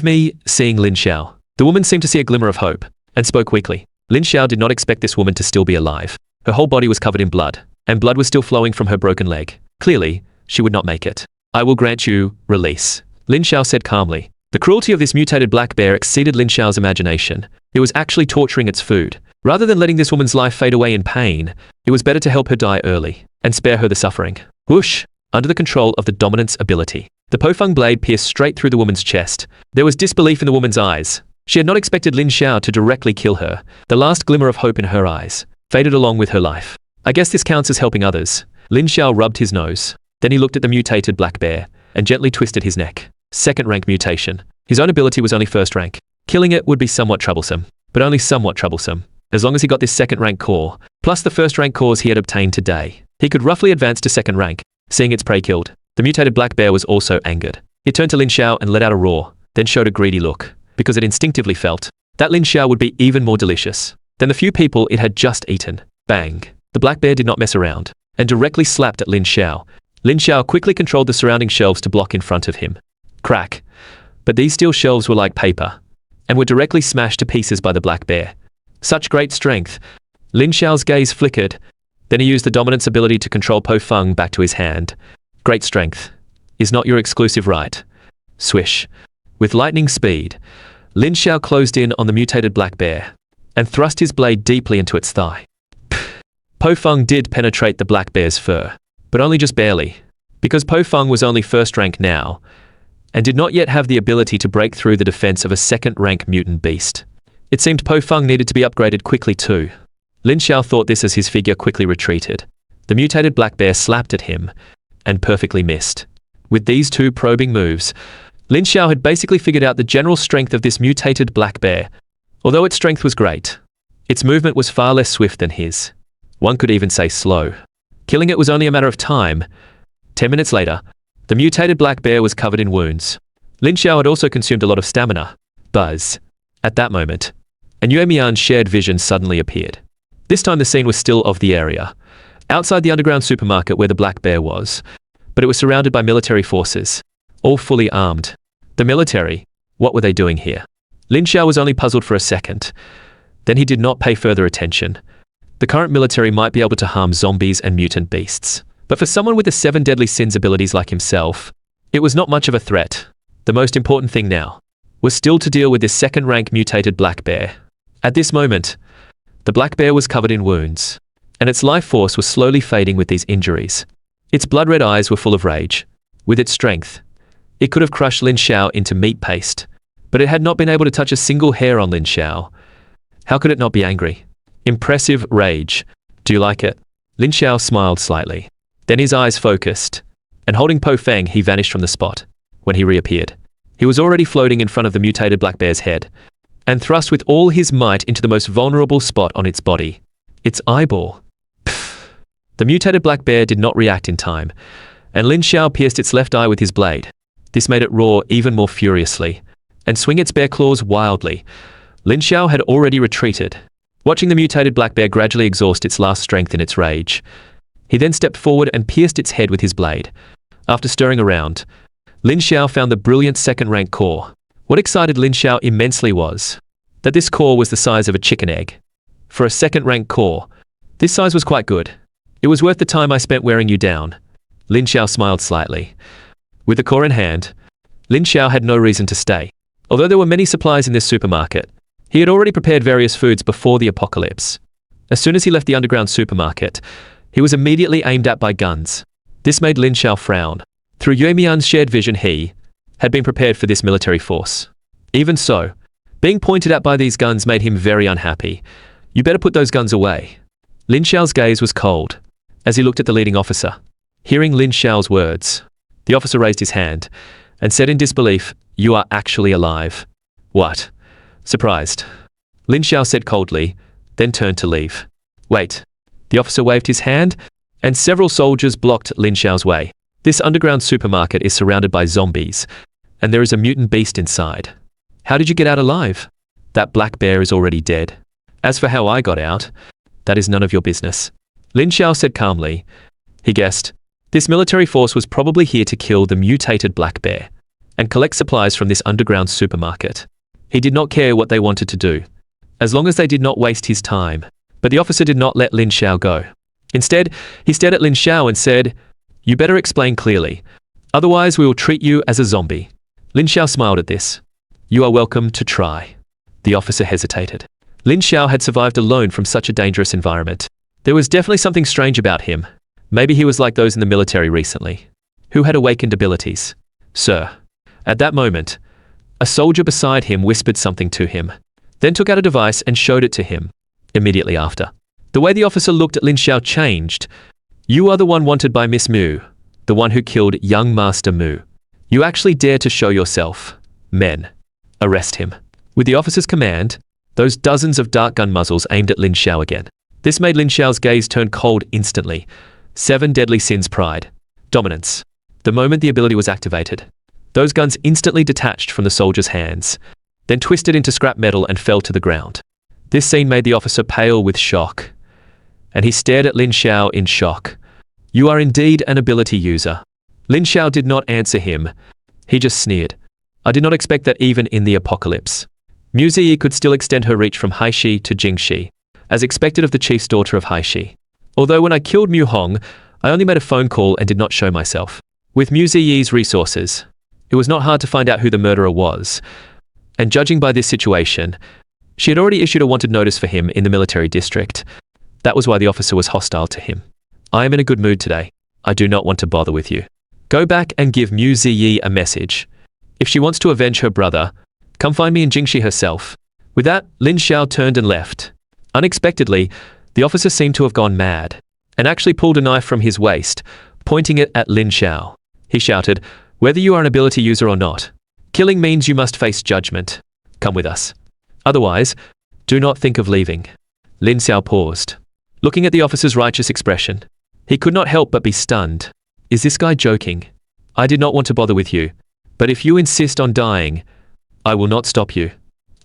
me, seeing Lin Xiao. The woman seemed to see a glimmer of hope, and spoke weakly. Lin Xiao did not expect this woman to still be alive. Her whole body was covered in blood, and blood was still flowing from her broken leg. Clearly, she would not make it. I will grant you release, Lin Xiao said calmly. The cruelty of this mutated black bear exceeded Lin Xiao's imagination. It was actually torturing its food. Rather than letting this woman's life fade away in pain, it was better to help her die early, and spare her the suffering. Whoosh! Under the control of the dominance ability, the Pofeng blade pierced straight through the woman's chest. There was disbelief in the woman's eyes. She had not expected Lin Xiao to directly kill her. The last glimmer of hope in her eyes faded along with her life. I guess this counts as helping others. Lin Xiao rubbed his nose. Then he looked at the mutated black bear, and gently twisted his neck. Second rank mutation. His own ability was only first rank. Killing it would be somewhat troublesome, but only somewhat troublesome. As long as he got this second rank core, plus the first rank cores he had obtained today, he could roughly advance to second rank. Seeing its prey killed, the mutated black bear was also angered. It turned to Lin Xiao and let out a roar, then showed a greedy look, because it instinctively felt that Lin Xiao would be even more delicious than the few people it had just eaten. Bang! The black bear did not mess around, and directly slapped at Lin Xiao. Lin Xiao quickly controlled the surrounding shelves to block in front of him. Crack! But these steel shelves were like paper, and were directly smashed to pieces by the black bear. Such great strength! Lin Xiao's gaze flickered. Then he used the dominance ability to control Pofeng back to his hand. Great strength is not your exclusive right. Swish. With lightning speed, Lin Xiao closed in on the mutated black bear, and thrust his blade deeply into its thigh. Pofeng did penetrate the black bear's fur, but only just barely, because Pofeng was only first rank now, and did not yet have the ability to break through the defense of a second-rank mutant beast. It seemed Pofeng needed to be upgraded quickly too. Lin Xiao thought this as his figure quickly retreated. The mutated black bear slapped at him, and perfectly missed. With these two probing moves, Lin Xiao had basically figured out the general strength of this mutated black bear. Although its strength was great, its movement was far less swift than his. One could even say slow. Killing it was only a matter of time. 10 minutes later, the mutated black bear was covered in wounds. Lin Xiao had also consumed a lot of stamina. Buzz. At that moment, An Yuemian's shared vision suddenly appeared. This time the scene was still of the area, outside the underground supermarket where the black bear was, but it was surrounded by military forces, all fully armed. The military? What were they doing here? Lin Xiao was only puzzled for a second. Then he did not pay further attention. The current military might be able to harm zombies and mutant beasts, but for someone with the 7 deadly sins abilities like himself, it was not much of a threat. The most important thing now was still to deal with this second-rank mutated black bear. At this moment, the black bear was covered in wounds, and its life force was slowly fading with these injuries. Its blood-red eyes were full of rage. With its strength, it could have crushed Lin Xiao into meat paste, but it had not been able to touch a single hair on Lin Xiao. How could it not be angry? Impressive rage. Do you like it? Lin Xiao smiled slightly. Then his eyes focused, and holding Pofeng, he vanished from the spot. When he reappeared, he was already floating in front of the mutated black bear's head, and thrust with all his might into the most vulnerable spot on its body, its eyeball. Pfft. The mutated black bear did not react in time, and Lin Xiao pierced its left eye with his blade. This made it roar even more furiously, and swing its bare claws wildly. Lin Xiao had already retreated, watching the mutated black bear gradually exhaust its last strength in its rage. He then stepped forward and pierced its head with his blade. After stirring around, Lin Xiao found the brilliant second-rank core. What excited Lin Xiao immensely was that this core was the size of a chicken egg. For a second-rank core, this size was quite good. It was worth the time I spent wearing you down. Lin Xiao smiled slightly. With the core in hand, Lin Xiao had no reason to stay. Although there were many supplies in this supermarket, he had already prepared various foods before the apocalypse. As soon as he left the underground supermarket, he was immediately aimed at by guns. This made Lin Xiao frown. Through Yuemian's shared vision, he, had been prepared for this military force. Even so, being pointed at by these guns made him very unhappy. You better put those guns away. Lin Xiao's gaze was cold as he looked at the leading officer. Hearing Lin Xiao's words, the officer raised his hand and said in disbelief, "You are actually alive." "What?" Surprised, Lin Xiao said coldly, then turned to leave. "Wait." The officer waved his hand, and several soldiers blocked Lin Xiao's way. This underground supermarket is surrounded by zombies, and there is a mutant beast inside. How did you get out alive? That black bear is already dead. As for how I got out, that is none of your business. Lin Xiao said calmly. He guessed, this military force was probably here to kill the mutated black bear and collect supplies from this underground supermarket. He did not care what they wanted to do, as long as they did not waste his time. But the officer did not let Lin Xiao go. Instead, he stared at Lin Xiao and said, "You better explain clearly, otherwise we will treat you as a zombie." Lin Xiao smiled at this. "You are welcome to try." The officer hesitated. Lin Xiao had survived alone from such a dangerous environment. There was definitely something strange about him. Maybe he was like those in the military recently, who had awakened abilities. "Sir." At that moment, a soldier beside him whispered something to him, then took out a device and showed it to him. Immediately after, the way the officer looked at Lin Xiao changed. "You are the one wanted by Miss Mu, the one who killed young Master Mu. You actually dare to show yourself. Men, arrest him." With the officer's command, those dozens of dart gun muzzles aimed at Lin Xiao again. This made Lin Xiao's gaze turn cold instantly. 7 deadly sins: pride, dominance. The moment the ability was activated, those guns instantly detached from the soldier's hands, then twisted into scrap metal and fell to the ground. This scene made the officer pale with shock, and he stared at Lin Xiao in shock. "You are indeed an ability user." Lin Xiao did not answer him. He just sneered. "I did not expect that even in the apocalypse, Mu Ziyi could still extend her reach from Haishi to Jingxi, as expected of the chief's daughter of Haishi. Although when I killed Mu Hong, I only made a phone call and did not show myself. With Mu Ziyi's resources, it was not hard to find out who the murderer was, and judging by this situation, she had already issued a wanted notice for him in the military district. That was why the officer was hostile to him. "I am in a good mood today. I do not want to bother with you. Go back and give Mu Ziyi a message. If she wants to avenge her brother, come find me in Jingxi herself." With that, Lin Xiao turned and left. Unexpectedly, the officer seemed to have gone mad, and actually pulled a knife from his waist, pointing it at Lin Xiao. He shouted, "Whether you are an ability user or not, killing means you must face judgment. Come with us. Otherwise, do not think of leaving." Lin Xiao paused, looking at the officer's righteous expression. He could not help but be stunned. Is this guy joking? "I did not want to bother with you, but if you insist on dying, I will not stop you."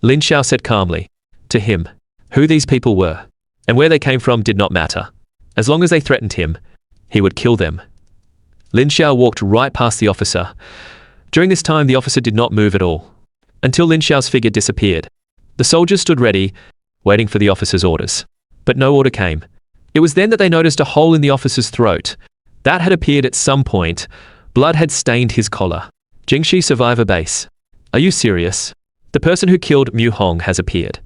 Lin Xiao said calmly. To him, who these people were, and where they came from did not matter. As long as they threatened him, he would kill them. Lin Xiao walked right past the officer. During this time, the officer did not move at all, until Lin Xiao's figure disappeared. The soldiers stood ready, waiting for the officer's orders. But no order came. It was then that they noticed a hole in the officer's throat. That had appeared at some point. Blood had stained his collar. Jingxi Survivor Base. Are you serious? The person who killed Mu Hong has appeared,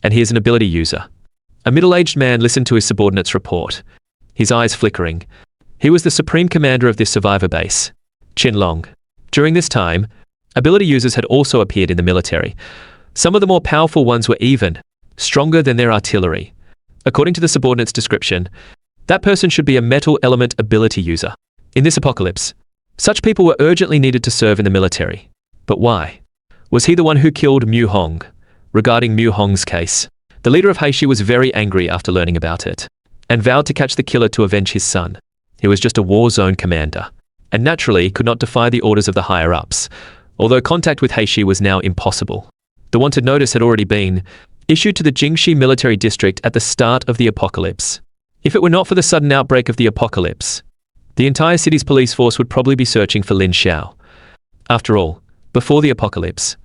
and he is an ability user. A middle-aged man listened to his subordinate's report, his eyes flickering. He was the supreme commander of this survivor base, Qin Long. During this time, ability users had also appeared in the military. Some of the more powerful ones were even stronger than their artillery. According to the subordinate's description, that person should be a metal element ability user. In this apocalypse, such people were urgently needed to serve in the military. But why? Was he the one who killed Mu Hong? Regarding Mu Hong's case, the leader of Heishi was very angry after learning about it, and vowed to catch the killer to avenge his son. He was just a war zone commander, and naturally could not defy the orders of the higher-ups, although contact with Heishi was now impossible. The wanted notice had already been issued to the Jingxi military district at the start of the apocalypse. If it were not for the sudden outbreak of the apocalypse, the entire city's police force would probably be searching for Lin Xiao. After all, before the apocalypse,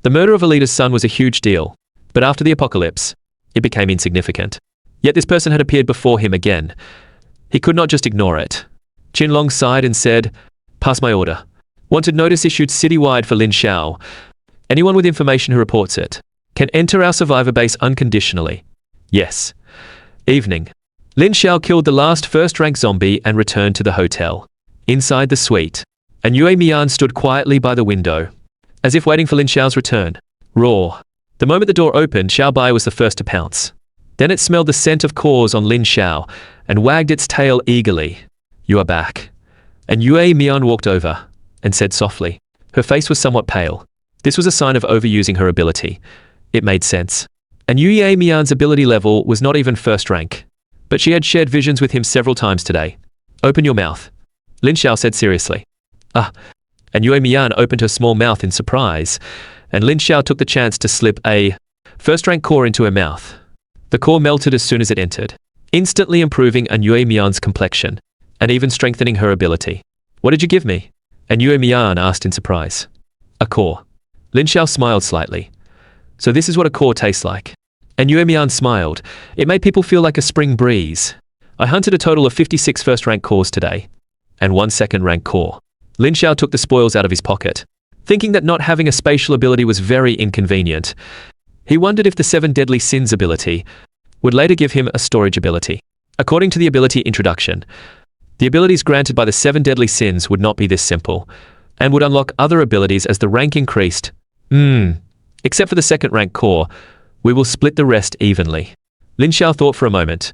the murder of a leader's son was a huge deal, but after the apocalypse, it became insignificant. Yet this person had appeared before him again. He could not just ignore it. Qin Long sighed and said, "Pass my order. Wanted notice issued citywide for Lin Xiao. Anyone with information who reports it can enter our survivor base unconditionally." Yes. Evening. Lin Xiao killed the last first-rank zombie and returned to the hotel. Inside the suite, An Yuemian stood quietly by the window, as if waiting for Lin Xiao's return. Roar. The moment the door opened, Xiao Bai was the first to pounce. Then it smelled the scent of cores on Lin Xiao and wagged its tail eagerly. You are back. An Yuemian walked over and said softly. Her face was somewhat pale. This was a sign of overusing her ability. It made sense. An Yuemian's ability level was not even first rank, but she had shared visions with him several times today. Open your mouth, Lin Xiao said seriously. An Yuemian opened her small mouth in surprise, and Lin Xiao took the chance to slip a first-rank core into her mouth. The core melted as soon as it entered, instantly improving An Yuemian's complexion, and even strengthening her ability. What did you give me? An Yuemian asked in surprise. A core. Lin Xiao smiled slightly. So this is what a core tastes like. An Yuemian smiled. It made people feel like a spring breeze. I hunted a total of 56 first-rank cores today, and 1 second-rank core. Lin Xiao took the spoils out of his pocket, thinking that not having a spatial ability was very inconvenient. He wondered if the 7 Deadly Sins ability would later give him a storage ability. According to the ability introduction, the abilities granted by the 7 Deadly Sins would not be this simple, and would unlock other abilities as the rank increased. Except for the second-rank core, we will split the rest evenly. Lin Xiao thought for a moment.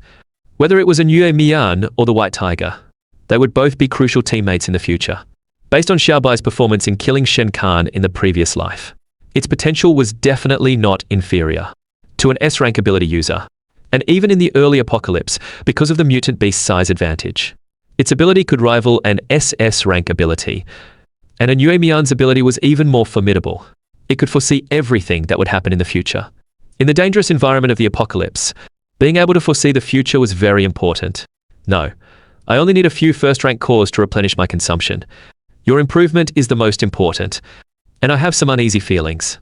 Whether it was An Yuemian or the White Tiger, they would both be crucial teammates in the future. Based on Xiao Bai's performance in killing Shen Khan in the previous life, its potential was definitely not inferior to an S-rank ability user, and even in the early apocalypse, because of the mutant beast size advantage. Its ability could rival an SS-rank ability, and An Yuemian's ability was even more formidable. It could foresee everything that would happen in the future. In the dangerous environment of the apocalypse, being able to foresee the future was very important. No, I only need a few first-rank cores to replenish my consumption. Your improvement is the most important, and I have some uneasy feelings.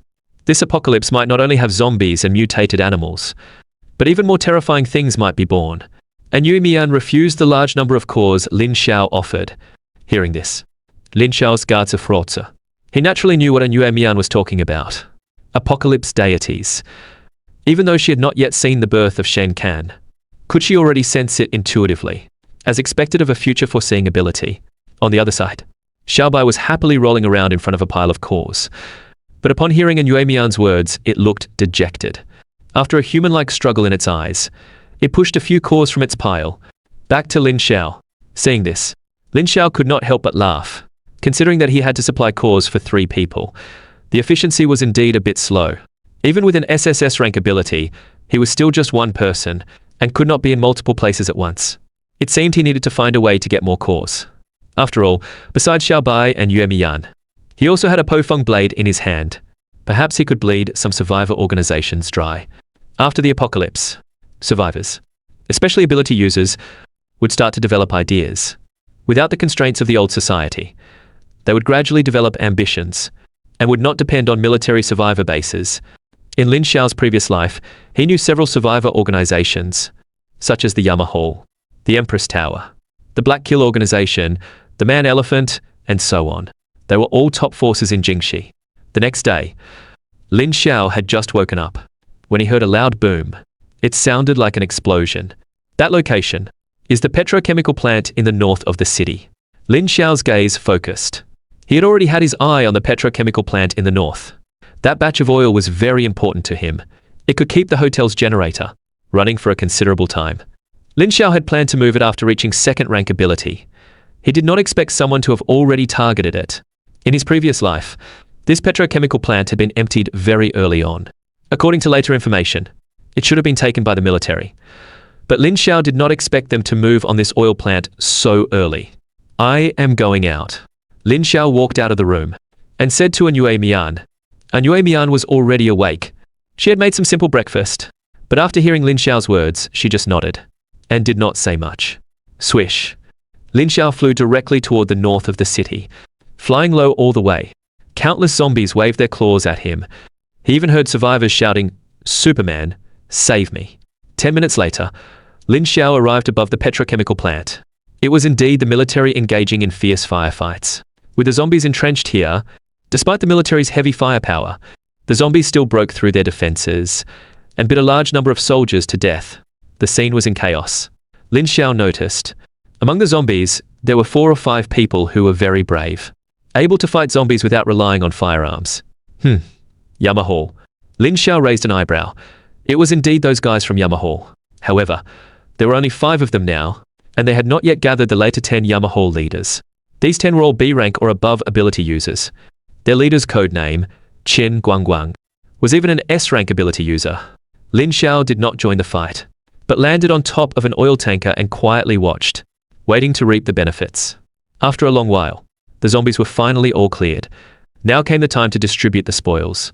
This apocalypse might not only have zombies and mutated animals, but even more terrifying things might be born. An Yuemian refused the large number of cores Lin Xiao offered. Hearing this, Lin Xiao's guards are ferocious. He naturally knew what An Yuemian was talking about. Apocalypse deities. Even though she had not yet seen the birth of Shen Khan, could she already sense it intuitively, as expected of a future foreseeing ability? On the other side, Xiao Bai was happily rolling around in front of a pile of cores. But upon hearing An Yuemian's words, it looked dejected. After a human-like struggle in its eyes, it pushed a few cores from its pile, back to Lin Xiao. Seeing this, Lin Xiao could not help but laugh. Considering that he had to supply cores for 3 people, the efficiency was indeed a bit slow. Even with an SSS rank ability, he was still just one person, and could not be in multiple places at once. It seemed he needed to find a way to get more cores. After all, besides Xiao Bai and Yuemian, he also had a Pofeng blade in his hand. Perhaps he could bleed some survivor organizations dry. After the apocalypse, survivors, especially ability users, would start to develop ideas. Without the constraints of the old society, they would gradually develop ambitions, and would not depend on military survivor bases. In Lin Xiao's previous life, he knew several survivor organizations, such as the Yama Hall, the Empress Tower, the Black Kill Organization, the Man Elephant, and so on. They were all top forces in Jingxi. The next day, Lin Xiao had just woken up when he heard a loud boom. It sounded like an explosion. That location is the petrochemical plant in the north of the city. Lin Xiao's gaze focused. He had already had his eye on the petrochemical plant in the north. That batch of oil was very important to him. It could keep the hotel's generator running for a considerable time. Lin Xiao had planned to move it after reaching second rank ability. He did not expect someone to have already targeted it. In his previous life, this petrochemical plant had been emptied very early on. According to later information, it should have been taken by the military. But Lin Xiao did not expect them to move on this oil plant so early. I am going out. Lin Xiao walked out of the room and said to An Yuemian. An Yuemian was already awake. She had made some simple breakfast, but after hearing Lin Xiao's words, she just nodded and did not say much. Swish. Lin Xiao flew directly toward the north of the city, flying low all the way. Countless zombies waved their claws at him. He even heard survivors shouting, "Superman, save me." 10 minutes later, Lin Xiao arrived above the petrochemical plant. It was indeed the military engaging in fierce firefights. With the zombies entrenched here, despite the military's heavy firepower, the zombies still broke through their defenses and bit a large number of soldiers to death. The scene was in chaos. Lin Xiao noticed. Among the zombies, there were 4 or 5 people who were very brave. able to fight zombies without relying on firearms. Yama Hall. Lin Xiao raised an eyebrow. It was indeed those guys from Yama Hall. However, there were only 5 of them now, and they had not yet gathered the later 10 Yama Hall leaders. These 10 were all B rank or above ability users. Their leader's code name, Qin Guangguang, was even an S rank ability user. Lin Xiao did not join the fight, but landed on top of an oil tanker and quietly watched, waiting to reap the benefits. After a long while, the zombies were finally all cleared. Now came the time to distribute the spoils.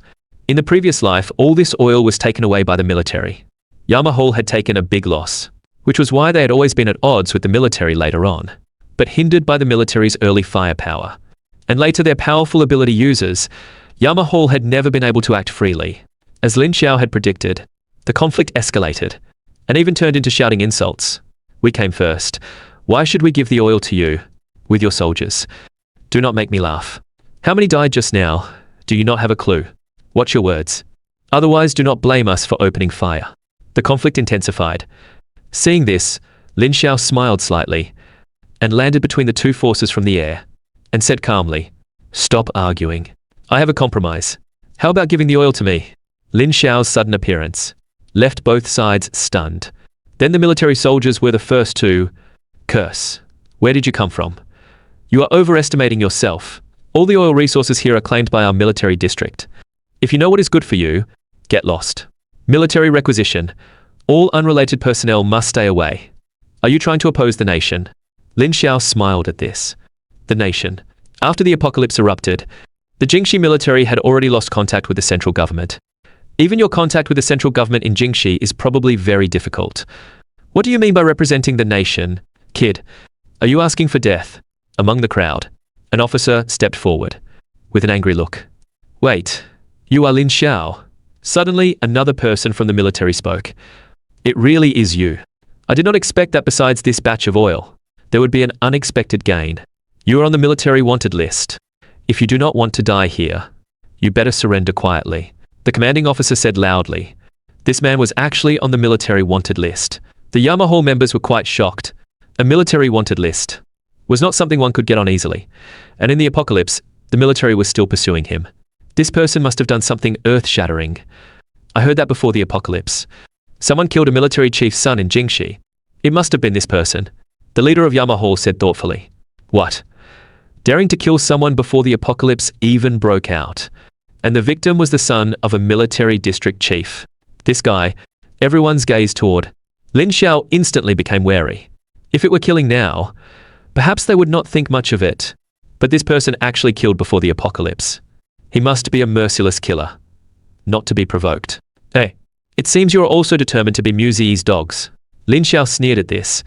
In the previous life, all this oil was taken away by the military. Yama Hall had taken a big loss, which was why they had always been at odds with the military later on, but hindered by the military's early firepower. And later their powerful ability users, Yama Hall had never been able to act freely. As Lin Xiao had predicted, the conflict escalated, and even turned into shouting insults. We came first. Why should we give the oil to you? With your soldiers. Do not make me laugh. How many died just now? Do you not have a clue? Watch your words. Otherwise, do not blame us for opening fire. The conflict intensified. Seeing this, Lin Xiao smiled slightly and landed between the 2 forces from the air and said calmly, "Stop arguing. I have a compromise. How about giving the oil to me?" Lin Xiao's sudden appearance left both sides stunned. Then the military soldiers were the first to curse. Where did you come from? You are overestimating yourself. All the oil resources here are claimed by our military district. If you know what is good for you, get lost. Military requisition. All unrelated personnel must stay away. Are you trying to oppose the nation? Lin Xiao smiled at this. The nation. After the apocalypse erupted, the Jingxi military had already lost contact with the central government. Even your contact with the central government in Jingxi is probably very difficult. What do you mean by representing the nation? Kid, are you asking for death? Among the crowd, an officer stepped forward, with an angry look. Wait, you are Lin Xiao? Suddenly, another person from the military spoke. It really is you. I did not expect that besides this batch of oil, there would be an unexpected gain. You are on the military wanted list. If you do not want to die here, you better surrender quietly. The commanding officer said loudly. This man was actually on the military wanted list. The Yama Hall members were quite shocked. A military wanted list was not something one could get on easily, and in the apocalypse, the military was still pursuing him. This person must have done something earth-shattering. I heard that before the apocalypse. Someone killed a military chief's son in Jingxi. It must have been this person. The leader of Yama Hall said thoughtfully. What? Daring to kill someone before the apocalypse even broke out. And the victim was the son of a military district chief. This guy, everyone's gaze toward. Lin Xiao instantly became wary. If it were killing now, perhaps they would not think much of it. But this person actually killed before the apocalypse. He must be a merciless killer. Not to be provoked. Hey, it seems you are also determined to be Mu Ziyi's dogs. Lin Xiao sneered at this.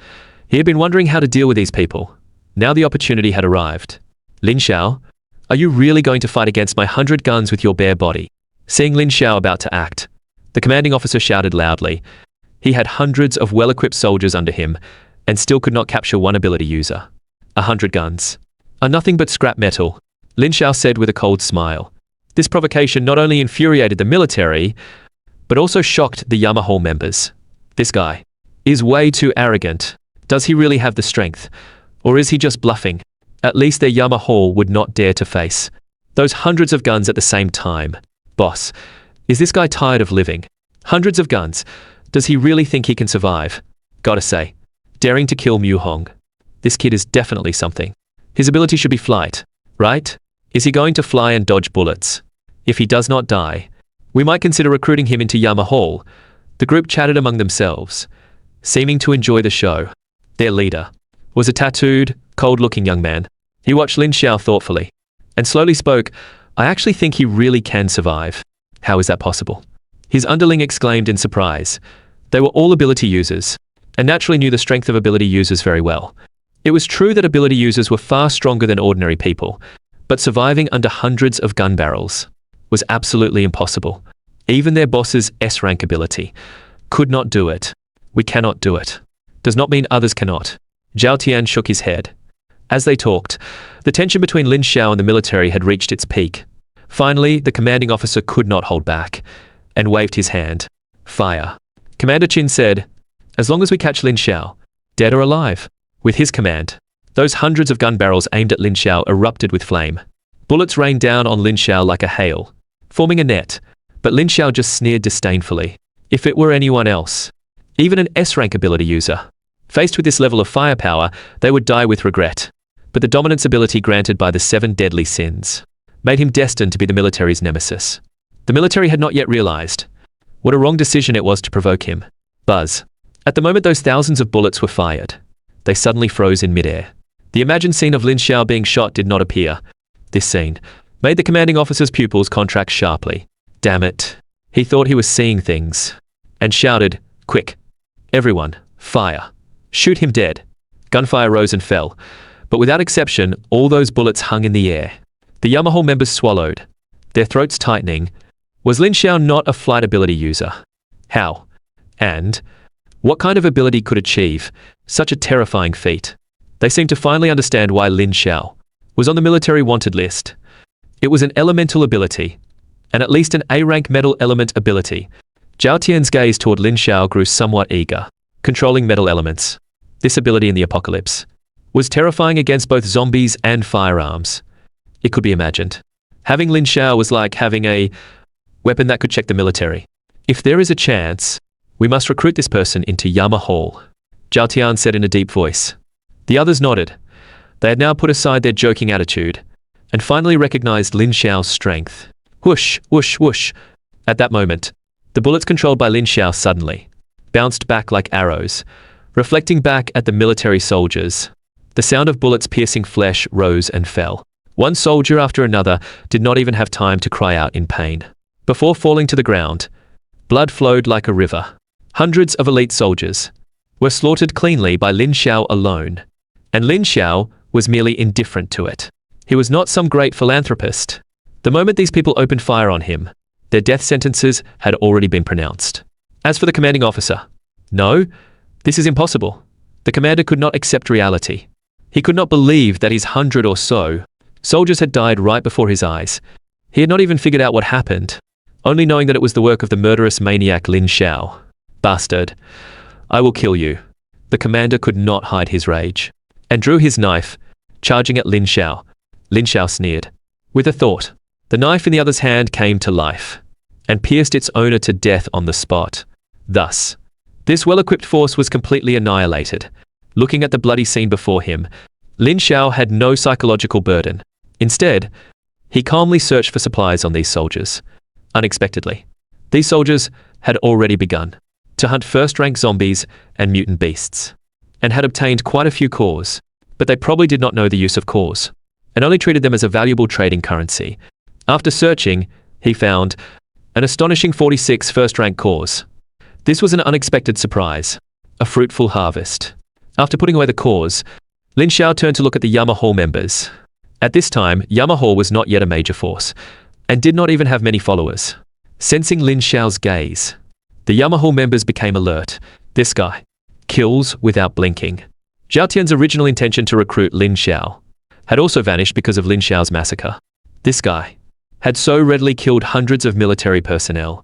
He had been wondering how to deal with these people. Now the opportunity had arrived. Lin Xiao, are you really going to fight against my 100 guns with your bare body? Seeing Lin Xiao about to act, the commanding officer shouted loudly. He had hundreds of well-equipped soldiers under him and still could not capture one ability user. 100 guns are nothing but scrap metal, Lin Xiao said with a cold smile. This provocation not only infuriated the military, but also shocked the Yama Hall members. This guy is way too arrogant. Does he really have the strength? Or is he just bluffing? At least their Yama Hall would not dare to face those hundreds of guns at the same time. Boss, is this guy tired of living? Hundreds of guns. Does he really think he can survive? Gotta say, daring to kill Mu Hong. This kid is definitely something. His ability should be flight, right? Is he going to fly and dodge bullets? If he does not die, we might consider recruiting him into Yama Hall. The group chatted among themselves, seeming to enjoy the show. Their leader was a tattooed, cold-looking young man. He watched Lin Xiao thoughtfully and slowly spoke. I actually think he really can survive. How is that possible? His underling exclaimed in surprise. They were all ability users, and naturally knew the strength of ability users very well. It was true that ability users were far stronger than ordinary people, but surviving under hundreds of gun barrels was absolutely impossible. Even their boss's S-rank ability could not do it. We cannot do it. Does not mean others cannot. Zhao Tian shook his head. As they talked, the tension between Lin Xiao and the military had reached its peak. Finally, the commanding officer could not hold back and waved his hand. Fire. Commander Qin said, as long as we catch Lin Xiao, dead or alive. With his command, those hundreds of gun barrels aimed at Lin Xiao erupted with flame. Bullets rained down on Lin Xiao like a hail, forming a net, but Lin Xiao just sneered disdainfully. If it were anyone else, even an S-rank ability user, faced with this level of firepower, they would die with regret. But the dominance ability granted by the 7 deadly sins made him destined to be the military's nemesis. The military had not yet realized what a wrong decision it was to provoke him. Buzz. At the moment those thousands of bullets were fired, they suddenly froze in midair. The imagined scene of Lin Xiao being shot did not appear. This scene made the commanding officer's pupils contract sharply. Damn it. He thought he was seeing things, and shouted, "Quick! Everyone, fire! Shoot him dead!" Gunfire rose and fell, but without exception, all those bullets hung in the air. The Yamahol members swallowed, their throats tightening. Was Lin Xiao not a flight ability user? How? And what kind of ability could achieve such a terrifying feat? They seemed to finally understand why Lin Xiao was on the military wanted list. It was an elemental ability, and at least an A-rank metal element ability. Zhao Tian's gaze toward Lin Xiao grew somewhat eager. Controlling metal elements. This ability in the apocalypse was terrifying against both zombies and firearms. It could be imagined. Having Lin Xiao was like having a weapon that could check the military. If there is a chance, we must recruit this person into Yamahol, Zhao Tian said in a deep voice. The others nodded. They had now put aside their joking attitude and finally recognized Lin Xiao's strength. Whoosh, whoosh, whoosh. At that moment, the bullets controlled by Lin Xiao suddenly bounced back like arrows, reflecting back at the military soldiers. The sound of bullets piercing flesh rose and fell. One soldier after another did not even have time to cry out in pain. Before falling to the ground, blood flowed like a river. Hundreds of elite soldiers were slaughtered cleanly by Lin Xiao alone, and Lin Xiao was merely indifferent to it. He was not some great philanthropist. The moment these people opened fire on him, their death sentences had already been pronounced. As for the commanding officer, no, this is impossible. The commander could not accept reality. He could not believe that his 100 or so soldiers had died right before his eyes. He had not even figured out what happened, only knowing that it was the work of the murderous maniac Lin Xiao. Bastard. I will kill you. The commander could not hide his rage, and drew his knife, charging at Lin Xiao. Lin Xiao sneered. With a thought, the knife in the other's hand came to life, and pierced its owner to death on the spot. Thus, this well-equipped force was completely annihilated. Looking at the bloody scene before him, Lin Xiao had no psychological burden. Instead, he calmly searched for supplies on these soldiers. Unexpectedly, these soldiers had already begun to hunt first-rank zombies and mutant beasts, and had obtained quite a few cores, but they probably did not know the use of cores, and only treated them as a valuable trading currency. After searching, he found an astonishing 46 first-rank cores. This was an unexpected surprise, a fruitful harvest. After putting away the cores, Lin Xiao turned to look at the Yamahol members. At this time, Yamahol was not yet a major force, and did not even have many followers. Sensing Lin Xiao's gaze, the Yamahol members became alert. This guy kills without blinking. Zhao Tian's original intention to recruit Lin Xiao had also vanished because of Lin Xiao's massacre. This guy had so readily killed hundreds of military personnel,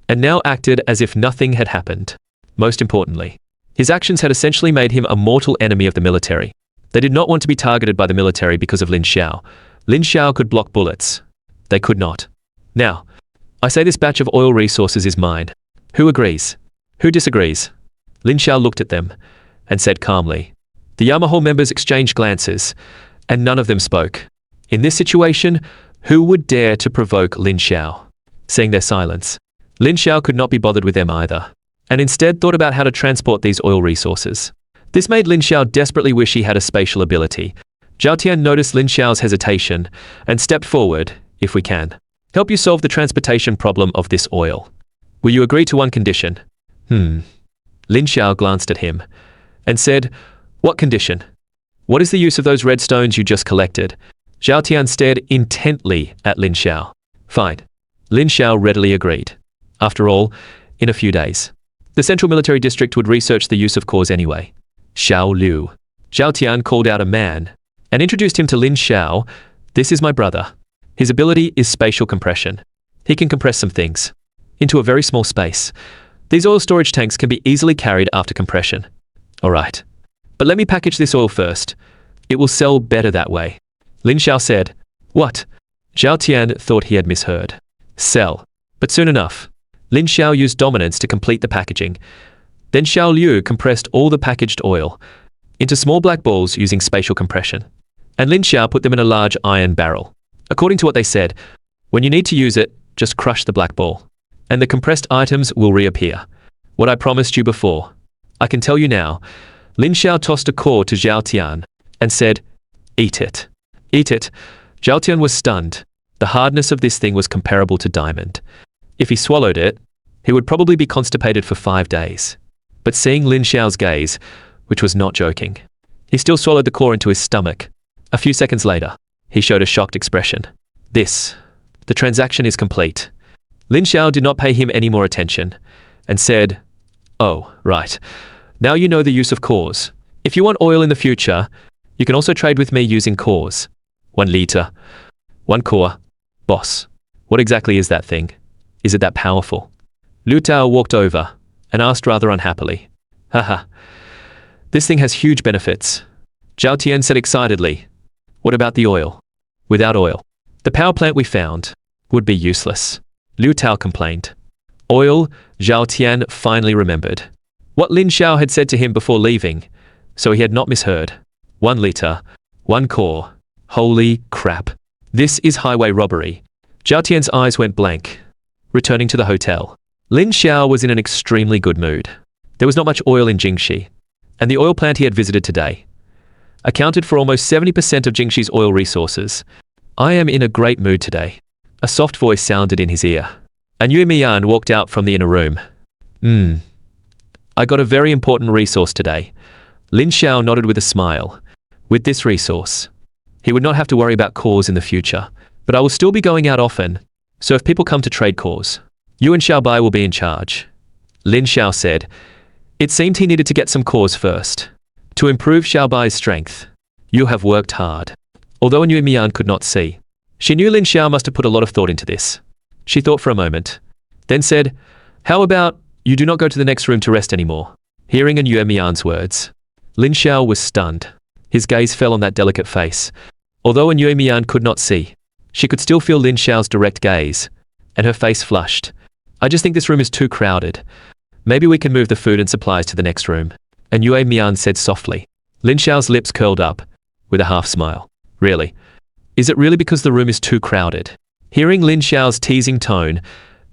and now acted as if nothing had happened. Most importantly, his actions had essentially made him a mortal enemy of the military. They did not want to be targeted by the military because of Lin Xiao. Lin Xiao could block bullets. They could not. Now, I say this batch of oil resources is mine. Who agrees? Who disagrees? Lin Xiao looked at them and said calmly. The Yamahol members exchanged glances, and none of them spoke. In this situation, who would dare to provoke Lin Xiao? Seeing their silence, Lin Xiao could not be bothered with them either, and instead thought about how to transport these oil resources. This made Lin Xiao desperately wish he had a spatial ability. Zhao Tian noticed Lin Xiao's hesitation and stepped forward. If we can help you solve the transportation problem of this oil, will you agree to one condition? Lin Xiao glanced at him and said, what condition? What is the use of those red stones you just collected? Zhao Tian stared intently at Lin Xiao. Fine. Lin Xiao readily agreed. After all, in a few days, the Central Military District would research the use of cores anyway. Xiao Liu. Zhao Tian called out a man and introduced him to Lin Xiao. This is my brother. His ability is spatial compression. He can compress some things into a very small space. These oil storage tanks can be easily carried after compression. All right. But let me package this oil first. It will sell better that way. Lin Xiao said. What? Zhao Tian thought he had misheard. Sell. But soon enough, Lin Xiao used dominance to complete the packaging. Then Xiao Liu compressed all the packaged oil into small black balls using spatial compression. And Lin Xiao put them in a large iron barrel. According to what they said, when you need to use it, just crush the black ball, and the compressed items will reappear. What I promised you before. I can tell you now. Lin Xiao tossed a core to Zhao Tian and said, "Eat it." Eat it. Zhao Tian was stunned. The hardness of this thing was comparable to diamond. If he swallowed it, he would probably be constipated for 5 days. But seeing Lin Xiao's gaze, which was not joking, he still swallowed the core into his stomach. A few seconds later, he showed a shocked expression. The transaction is complete. Lin Xiao did not pay him any more attention and said, "Oh, right. Now you know the use of cores. If you want oil in the future, you can also trade with me using cores. 1 liter. 1 core. Boss, what exactly is that thing? Is it that powerful?" Lu Tao walked over and asked rather unhappily. "Haha. This thing has huge benefits." Zhao Tian said excitedly. "What about the oil?" "Without oil, the power plant we found would be useless." Lu Tao complained. Oil, Zhao Tian finally remembered what Lin Xiao had said to him before leaving, so he had not misheard. 1 liter, 1 core. Holy crap. This is highway robbery. Zhao Tian's eyes went blank. Returning to the hotel, Lin Xiao was in an extremely good mood. There was not much oil in Jingxi, and the oil plant he had visited today accounted for almost 70% of Jingxi's oil resources. "I am in a great mood today." A soft voice sounded in his ear. An Yuemian walked out from the inner room. I got a very important resource today." Lin Xiao nodded with a smile. With this resource, he would not have to worry about cores in the future. "But I will still be going out often, so if people come to trade cores, you and Xiaobai will be in charge." Lin Xiao said. It seemed he needed to get some cores first, to improve Xiaobai's strength. "You have worked hard." Although An Yuemian could not see, she knew Lin Xiao must have put a lot of thought into this. She thought for a moment, then said, "How about you do not go to the next room to rest anymore?" Hearing An Yuemian's words, Lin Xiao was stunned. His gaze fell on that delicate face. Although An Yuemian could not see, she could still feel Lin Xiao's direct gaze, and her face flushed. "I just think this room is too crowded. Maybe we can move the food and supplies to the next room," An Yuemian said softly. Lin Xiao's lips curled up, with a half smile. "Really? Is it really because the room is too crowded?" Hearing Lin Xiao's teasing tone,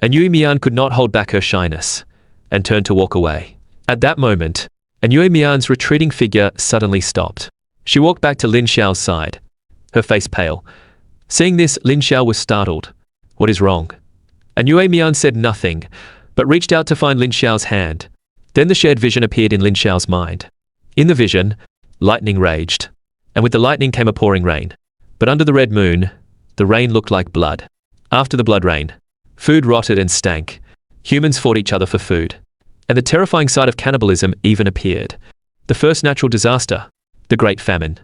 An Yuemian could not hold back her shyness, and turned to walk away. At that moment, An Yuemian's retreating figure suddenly stopped. She walked back to Lin Xiao's side, her face pale. Seeing this, Lin Xiao was startled. "What is wrong?" An Yuemian said nothing, but reached out to find Lin Xiao's hand. Then the shared vision appeared in Lin Xiao's mind. In the vision, lightning raged, and with the lightning came a pouring rain. But under the red moon, the rain looked like blood. After the blood rain, food rotted and stank. Humans fought each other for food, and the terrifying sight of cannibalism even appeared. The first natural disaster, the Great Famine.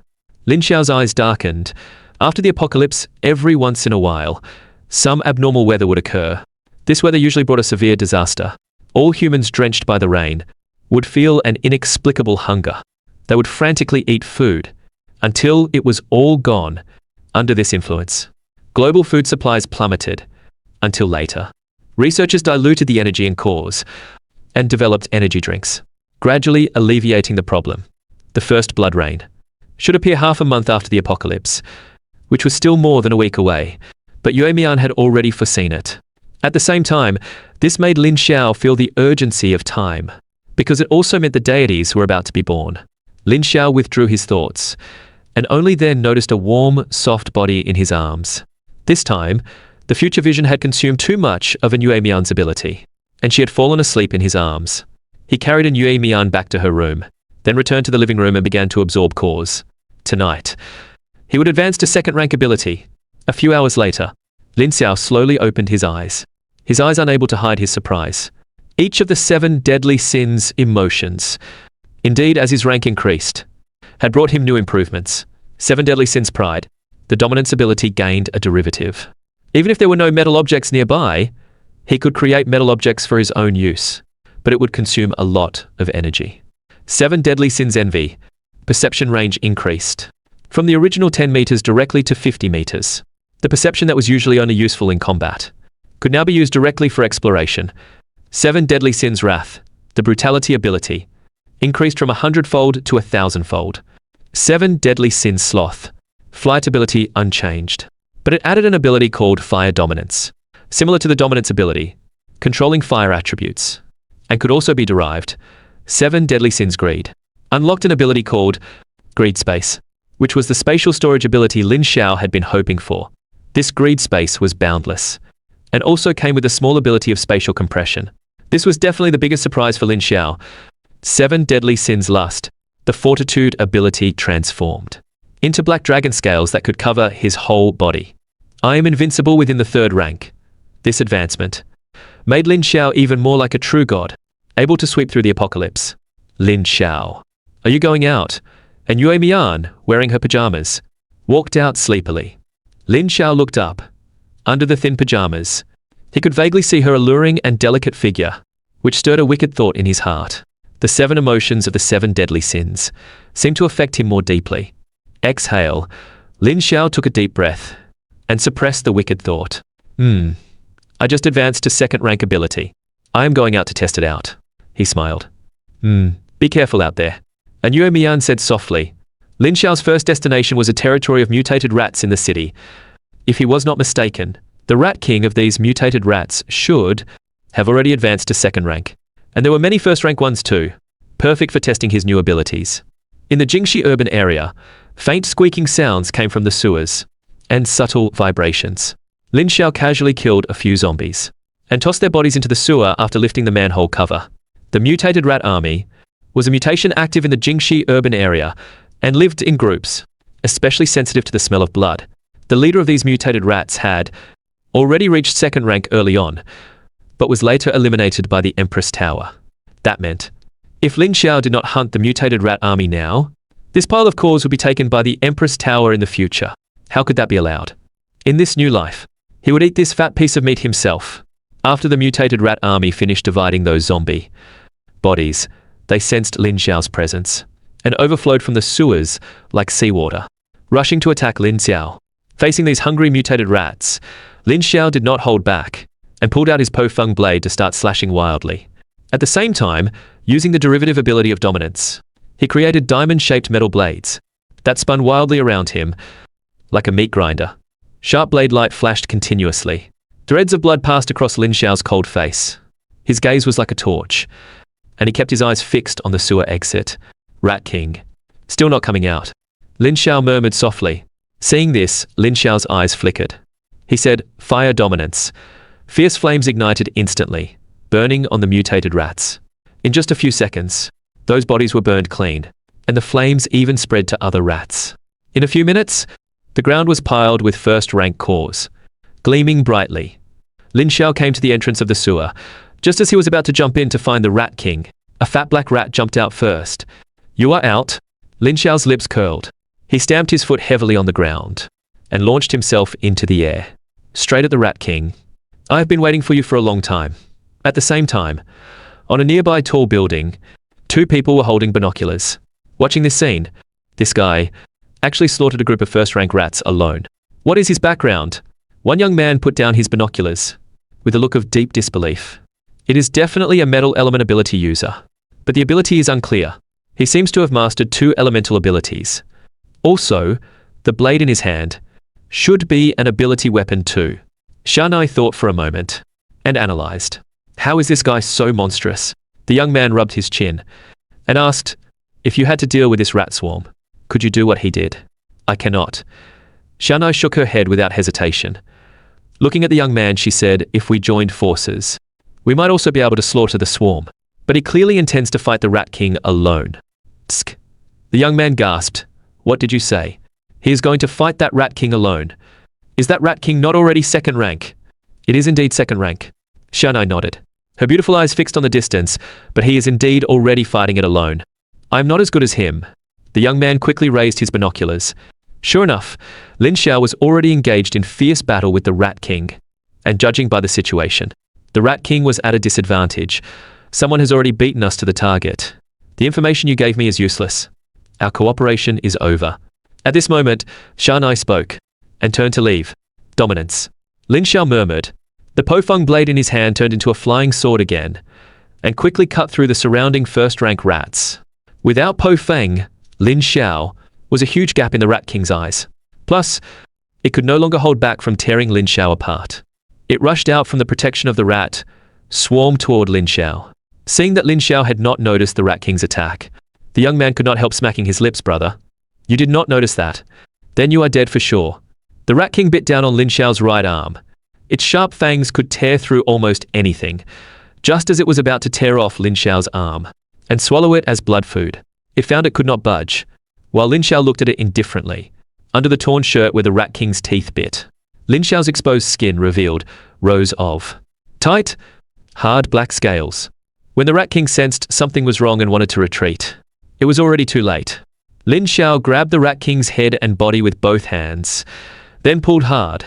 Lin Xiao's eyes darkened. After the apocalypse, every once in a while, some abnormal weather would occur. This weather usually brought a severe disaster. All humans drenched by the rain would feel an inexplicable hunger. They would frantically eat food until it was all gone. Under this influence, global food supplies plummeted until later. Researchers diluted the energy in cores and developed energy drinks, gradually alleviating the problem. The first blood rain should appear half a month after the apocalypse, which was still more than a week away, but Yuemian had already foreseen it. At the same time, this made Lin Xiao feel the urgency of time, because it also meant the deities were about to be born. Lin Xiao withdrew his thoughts, and only then noticed a warm, soft body in his arms. This time, the future vision had consumed too much of An Yuemian's ability, and she had fallen asleep in his arms. He carried An Yuemian back to her room, then returned to the living room and began to absorb cores. Tonight, he would advance to second-rank ability. A few hours later, Lin Xiao slowly opened his eyes unable to hide his surprise. Each of the 7 deadly sins emotions, indeed as his rank increased, had brought him new improvements. 7 deadly sins pride. The dominance ability gained a derivative. Even if there were no metal objects nearby, he could create metal objects for his own use, but it would consume a lot of energy. 7 deadly sins envy. Perception range increased from the original 10 meters directly to 50 meters. The perception that was usually only useful in combat could now be used directly for exploration. 7 Deadly Sins Wrath, the brutality ability, increased from 100-fold to 1,000-fold. 7 Deadly Sins Sloth, flight ability unchanged, but it added an ability called Fire Dominance, similar to the Dominance ability, controlling fire attributes, and could also be derived. 7 Deadly Sins Greed, unlocked an ability called Greed Space, which was the spatial storage ability Lin Xiao had been hoping for. This greed space was boundless, and also came with a small ability of spatial compression. This was definitely the biggest surprise for Lin Xiao. 7 Deadly Sins Lust, the fortitude ability transformed into black dragon scales that could cover his whole body. I am invincible within the 3rd rank. This advancement made Lin Xiao even more like a true god, able to sweep through the apocalypse. Lin Xiao, are you going out? An Yuemian, wearing her pajamas, walked out sleepily. Lin Xiao looked up. Under the thin pajamas, he could vaguely see her alluring and delicate figure, which stirred a wicked thought in his heart. The 7 emotions of the 7 deadly sins seemed to affect him more deeply. Exhale, Lin Xiao took a deep breath and suppressed the wicked thought. I just advanced to 2nd rank ability. I am going out to test it out. He smiled. Be careful out there. An Yuemian said softly. Lin Xiao's first destination was a territory of mutated rats in the city. If he was not mistaken, the Rat King of these mutated rats should have already advanced to 2nd rank. And there were many 1st rank ones too, perfect for testing his new abilities. In the Jingxi urban area, faint squeaking sounds came from the sewers, and subtle vibrations. Lin Xiao casually killed a few zombies, and tossed their bodies into the sewer after lifting the manhole cover. The mutated rat army was a mutation active in the Jingxi urban area, and lived in groups, especially sensitive to the smell of blood. The leader of these mutated rats had already reached 2nd rank early on, but was later eliminated by the Empress Tower. That meant, if Lin Xiao did not hunt the mutated rat army now, this pile of cores would be taken by the Empress Tower in the future. How could that be allowed? In this new life, he would eat this fat piece of meat himself. After the mutated rat army finished dividing those zombie bodies, they sensed Lin Xiao's presence and overflowed from the sewers like seawater, rushing to attack Lin Xiao. Facing these hungry mutated rats, Lin Xiao did not hold back and pulled out his Po Feng blade to start slashing wildly. At the same time, using the derivative ability of dominance, he created diamond-shaped metal blades that spun wildly around him like a meat grinder. Sharp blade light flashed continuously. Threads of blood passed across Lin Xiao's cold face. His gaze was like a torch, and he kept his eyes fixed on the sewer exit. Rat King, still not coming out. Lin Xiao murmured softly. Seeing this, Lin Xiao's eyes flickered. He said, Fire Dominance. Fierce flames ignited instantly, burning on the mutated rats. In just a few seconds, those bodies were burned clean, and the flames even spread to other rats. In a few minutes, the ground was piled with 1st rank cores, gleaming brightly. Lin Xiao came to the entrance of the sewer. Just as he was about to jump in to find the Rat King, a fat black rat jumped out first. You are out. Lin Xiao's lips curled. He stamped his foot heavily on the ground and launched himself into the air, straight at the Rat King. I have been waiting for you for a long time. At the same time, on a nearby tall building, 2 people were holding binoculars. Watching this scene, this guy actually slaughtered a group of 1st rank rats alone. What is his background? One young man put down his binoculars with a look of deep disbelief. It is definitely a metal element ability user, but the ability is unclear. He seems to have mastered 2 elemental abilities. Also, the blade in his hand should be an ability weapon too. Xia Nai thought for a moment and analyzed. How is this guy so monstrous? The young man rubbed his chin and asked, if you had to deal with this rat swarm, could you do what he did? I cannot. Xia Nai shook her head without hesitation. Looking at the young man, she said, if we joined forces, we might also be able to slaughter the swarm. But he clearly intends to fight the Rat King alone. Tsk. The young man gasped. What did you say? He is going to fight that Rat King alone. Is that Rat King not already 2nd rank? It is indeed 2nd rank. Xia Nai nodded. Her beautiful eyes fixed on the distance, but he is indeed already fighting it alone. I am not as good as him. The young man quickly raised his binoculars. Sure enough, Lin Xiao was already engaged in fierce battle with the Rat King. And judging by the situation, the Rat King was at a disadvantage. Someone has already beaten us to the target. The information you gave me is useless. Our cooperation is over. At this moment, Xia Nai spoke and turned to leave. Dominance. Lin Xiao murmured. The Pofeng blade in his hand turned into a flying sword again, and quickly cut through the surrounding first-rank rats. Without Pofeng, Lin Xiao was a huge gap in the Rat King's eyes. Plus, it could no longer hold back from tearing Lin Xiao apart. It rushed out from the protection of the rat, swarmed toward Lin Xiao. Seeing that Lin Xiao had not noticed the Rat King's attack, the young man could not help smacking his lips. Brother, you did not notice that? Then you are dead for sure. The Rat King bit down on Lin Xiao's right arm. Its sharp fangs could tear through almost anything, just as it was about to tear off Lin Xiao's arm and swallow it as blood food. It found it could not budge, while Lin Xiao looked at it indifferently, under the torn shirt where the Rat King's teeth bit. Lin Xiao's exposed skin revealed rows of tight, hard black scales. When the Rat King sensed something was wrong and wanted to retreat, it was already too late. Lin Xiao grabbed the Rat King's head and body with both hands, then pulled hard.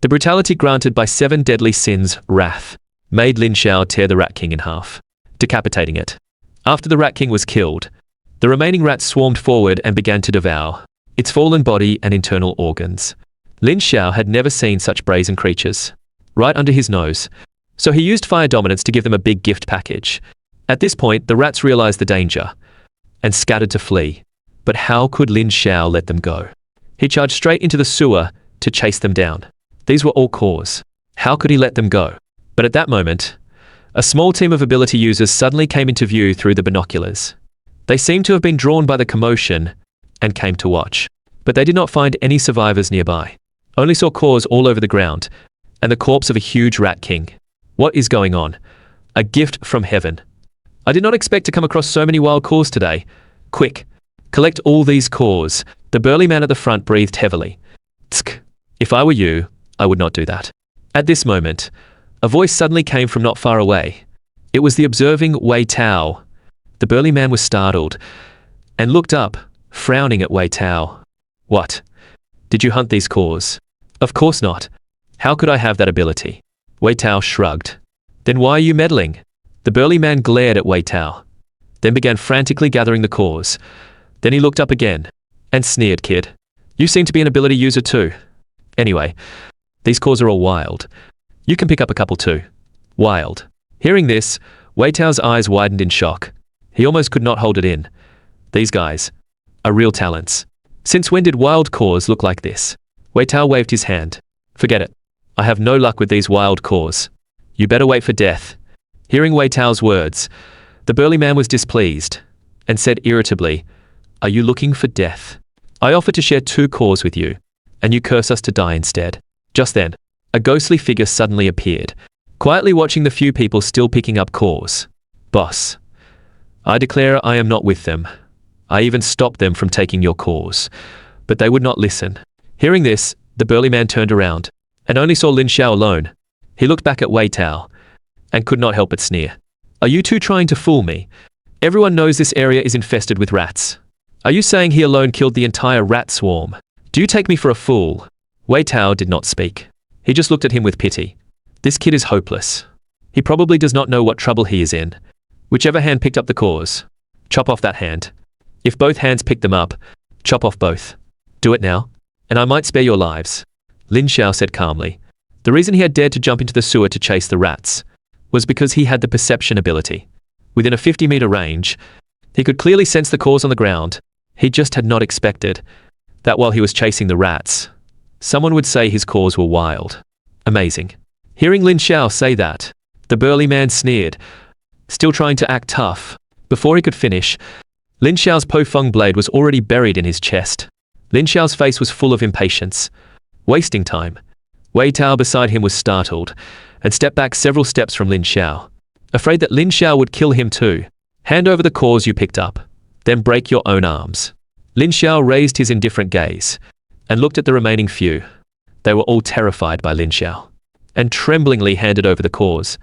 The brutality granted by 7 deadly sins, wrath, made Lin Xiao tear the Rat King in half, decapitating it. After the Rat King was killed, the remaining rats swarmed forward and began to devour its fallen body and internal organs. Lin Xiao had never seen such brazen creatures right under his nose, so he used fire dominance to give them a big gift package. At this point, the rats realized the danger and scattered to flee. But how could Lin Xiao let them go? He charged straight into the sewer to chase them down. These were all cores. How could he let them go? But at that moment, a small team of ability users suddenly came into view through the binoculars. They seemed to have been drawn by the commotion and came to watch. But they did not find any survivors nearby. Only saw cores all over the ground and the corpse of a huge Rat King. What is going on? A gift from heaven. I did not expect to come across so many wild cores today. Quick, collect all these cores. The burly man at the front breathed heavily. Tsk. If I were you, I would not do that. At this moment, a voice suddenly came from not far away. It was the observing Wei Tao. The burly man was startled and looked up, frowning at Wei Tao. What? Did you hunt these cores? Of course not. How could I have that ability? Wei Tao shrugged. Then why are you meddling? The burly man glared at Wei Tao, then began frantically gathering the cores. Then he looked up again and sneered, Kid. You seem to be an ability user too. Anyway, these cores are all wild. You can pick up a couple too. Wild. Hearing this, Wei Tao's eyes widened in shock. He almost could not hold it in. These guys are real talents. Since when did wild cores look like this? Wei Tao waved his hand. Forget it. I have no luck with these wild cores. You better wait for death. Hearing Wei Tao's words, the burly man was displeased and said irritably, Are you looking for death? I offer to share 2 cores with you, and you curse us to die instead. Just then, a ghostly figure suddenly appeared, quietly watching the few people still picking up cores. Boss, I declare I am not with them. I even stopped them from taking your cores, but they would not listen. Hearing this, the burly man turned around and only saw Lin Xiao alone. He looked back at Wei Tao and could not help but sneer. Are you two trying to fool me? Everyone knows this area is infested with rats. Are you saying he alone killed the entire rat swarm? Do you take me for a fool? Wei Tao did not speak. He just looked at him with pity. This kid is hopeless. He probably does not know what trouble he is in. Whichever hand picked up the cores, chop off that hand. If both hands picked them up, chop off both. Do it now, and I might spare your lives. Lin Xiao said calmly. The reason he had dared to jump into the sewer to chase the rats was because he had the perception ability. Within a 50-meter range, he could clearly sense the cores on the ground. He just had not expected that while he was chasing the rats, someone would say his cores were wild. Amazing. Hearing Lin Xiao say that, the burly man sneered, still trying to act tough. Before he could finish, Lin Xiao's Pofeng blade was already buried in his chest. Lin Xiao's face was full of impatience. Wasting time. Wei Tao beside him was startled and stepped back several steps from Lin Xiao, afraid that Lin Xiao would kill him too. Hand over the cores you picked up, then break your own arms. Lin Xiao raised his indifferent gaze and looked at the remaining few. They were all terrified by Lin Xiao and tremblingly handed over the cores.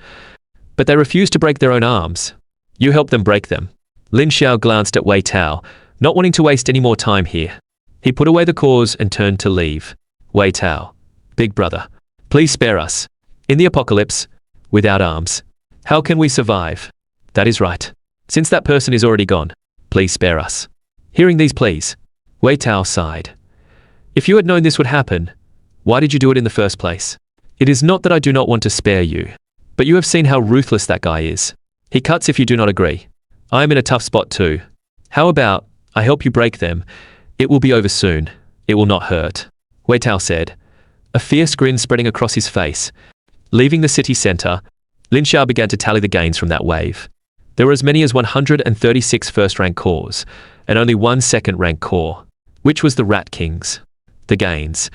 But they refused to break their own arms. You helped them break them. Lin Xiao glanced at Wei Tao, not wanting to waste any more time here. He put away the cores and turned to leave. Wei Tao, big brother, please spare us. In the apocalypse, without arms, how can we survive? That is right. Since that person is already gone, please spare us. Hearing these pleas, Wei Tao sighed. If you had known this would happen, Why did you do it in the first place? It is not that I do not want to spare you, but you have seen how ruthless that guy is. He cuts if you do not agree. I am in a tough spot too. How about I help you break them? It will be over soon. It will not hurt. Wei Tao said, a fierce grin spreading across his face. Leaving the city center, Lin Xiao began to tally the gains from that wave. There were as many as 136 first-rank cores, and only one second-rank core, which was the Rat King's. The gains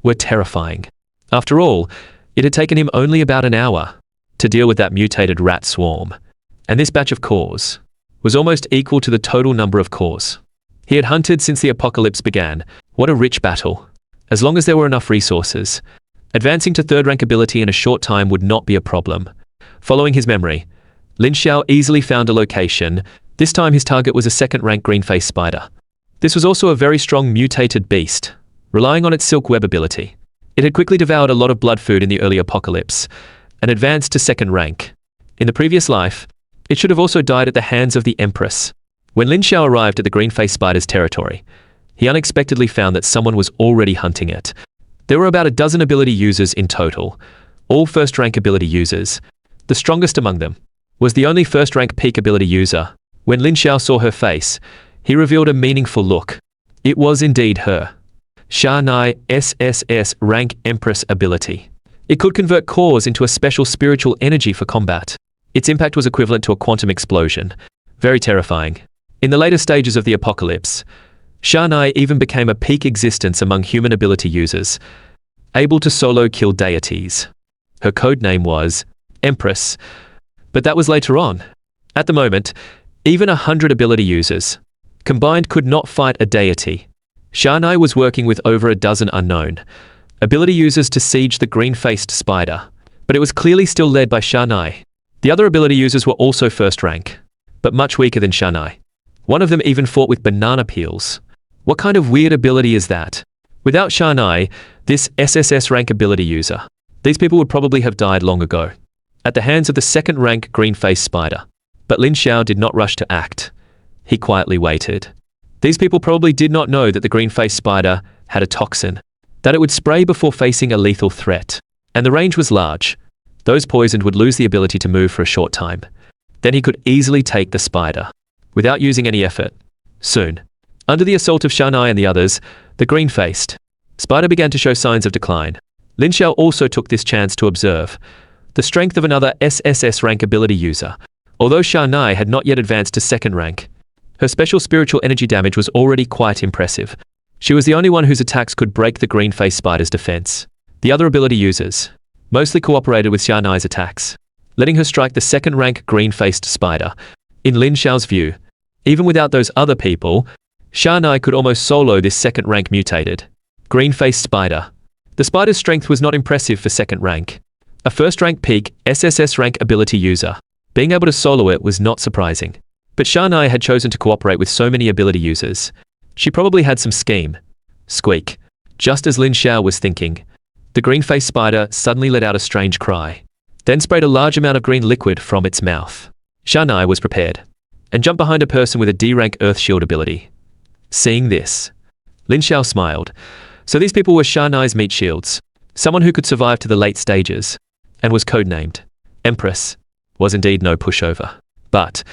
were terrifying. After all, it had taken him only about an hour to deal with that mutated rat swarm, and this batch of cores was almost equal to the total number of cores he had hunted since the apocalypse began. What a rich battle. As long as there were enough resources, advancing to third-rank ability in a short time would not be a problem. Following his memory, Lin Xiao easily found a location. This time his target was a second-rank green-faced spider. This was also a very strong mutated beast, relying on its silk web ability. It had quickly devoured a lot of blood food in the early apocalypse, and advanced to second rank. In the previous life, it should have also died at the hands of the Empress. When Lin Xiao arrived at the green-faced spider's territory, he unexpectedly found that someone was already hunting it. There were about a dozen ability users in total, all first-rank ability users. The strongest among them was the only first-rank peak ability user. When Lin Xiao saw her face, he revealed a meaningful look. It was indeed her. Xia Nai SSS rank Empress ability. It could convert cores into a special spiritual energy for combat. Its impact was equivalent to a quantum explosion. Very terrifying. In the later stages of the apocalypse, Xia Nai even became a peak existence among human ability users, able to solo kill deities. Her codename was Empress, but that was later on. At the moment, even 100 ability users combined could not fight a deity. Xia Nai was working with over a dozen unknown ability users to siege the green-faced spider, but it was clearly still led by Xia Nai. The other ability users were also first rank, but much weaker than Xia Nai. One of them even fought with banana peels. What kind of weird ability is that? Without Xia Nai, this SSS rank ability user, these people would probably have died long ago, at the hands of the second rank green-faced spider. But Lin Xiao did not rush to act. He quietly waited. These people probably did not know that the green-faced spider had a toxin, that it would spray before facing a lethal threat. And the range was large. Those poisoned would lose the ability to move for a short time. Then he could easily take the spider, without using any effort. Soon, under the assault of Xia Nai and the others, the green-faced spider began to show signs of decline. Lin Xiao also took this chance to observe the strength of another SSS rank ability user. Although Xia Nai had not yet advanced to second rank, her special spiritual energy damage was already quite impressive. She was the only one whose attacks could break the green-faced spider's defense. The other ability users mostly cooperated with Xia Nai's attacks, letting her strike the second-rank green-faced spider. In Lin Xiao's view, even without those other people, Xia Nai could almost solo this second-rank mutated green-faced spider. The spider's strength was not impressive for second rank. A first-rank peak SSS rank ability user being able to solo it was not surprising. But Xia Nai had chosen to cooperate with so many ability users. She probably had some scheme. Squeak. Just as Lin Xiao was thinking, the green-faced spider suddenly let out a strange cry, then sprayed a large amount of green liquid from its mouth. Xia Nai was prepared, and jumped behind a person with a D-rank Earth Shield ability. Seeing this, Lin Xiao smiled. So these people were Xia Nai's meat shields, someone who could survive to the late stages, and was codenamed Empress. Was indeed no pushover. But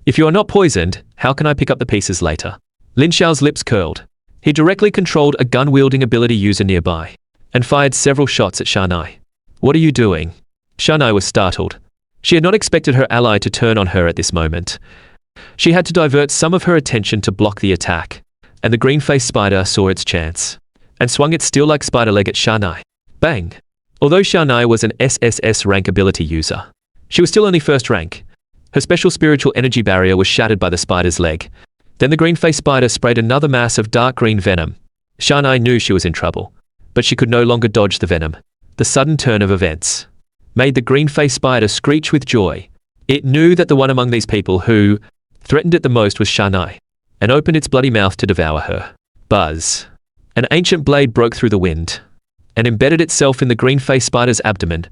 if you are not poisoned, how can I pick up the pieces later? Lin Xiao's lips curled. He directly controlled a gun-wielding ability user nearby, and fired several shots at Xia Nai. What are you doing? Xia Nai was startled. She had not expected her ally to turn on her at this moment. She had to divert some of her attention to block the attack, and the green-faced spider saw its chance, and swung its steel-like spider leg at Xia Nai. Bang! Although Xia Nai was an SSS rank ability user, she was still only first rank. Her special spiritual energy barrier was shattered by the spider's leg. Then the green-faced spider sprayed another mass of dark green venom. Xia Nai knew she was in trouble, but she could no longer dodge the venom. The sudden turn of events made the green-faced spider screech with joy. It knew that the one among these people who threatened it the most was Xia Nai, and opened its bloody mouth to devour her. Buzz. An ancient blade broke through the wind, and embedded itself in the green-faced spider's abdomen.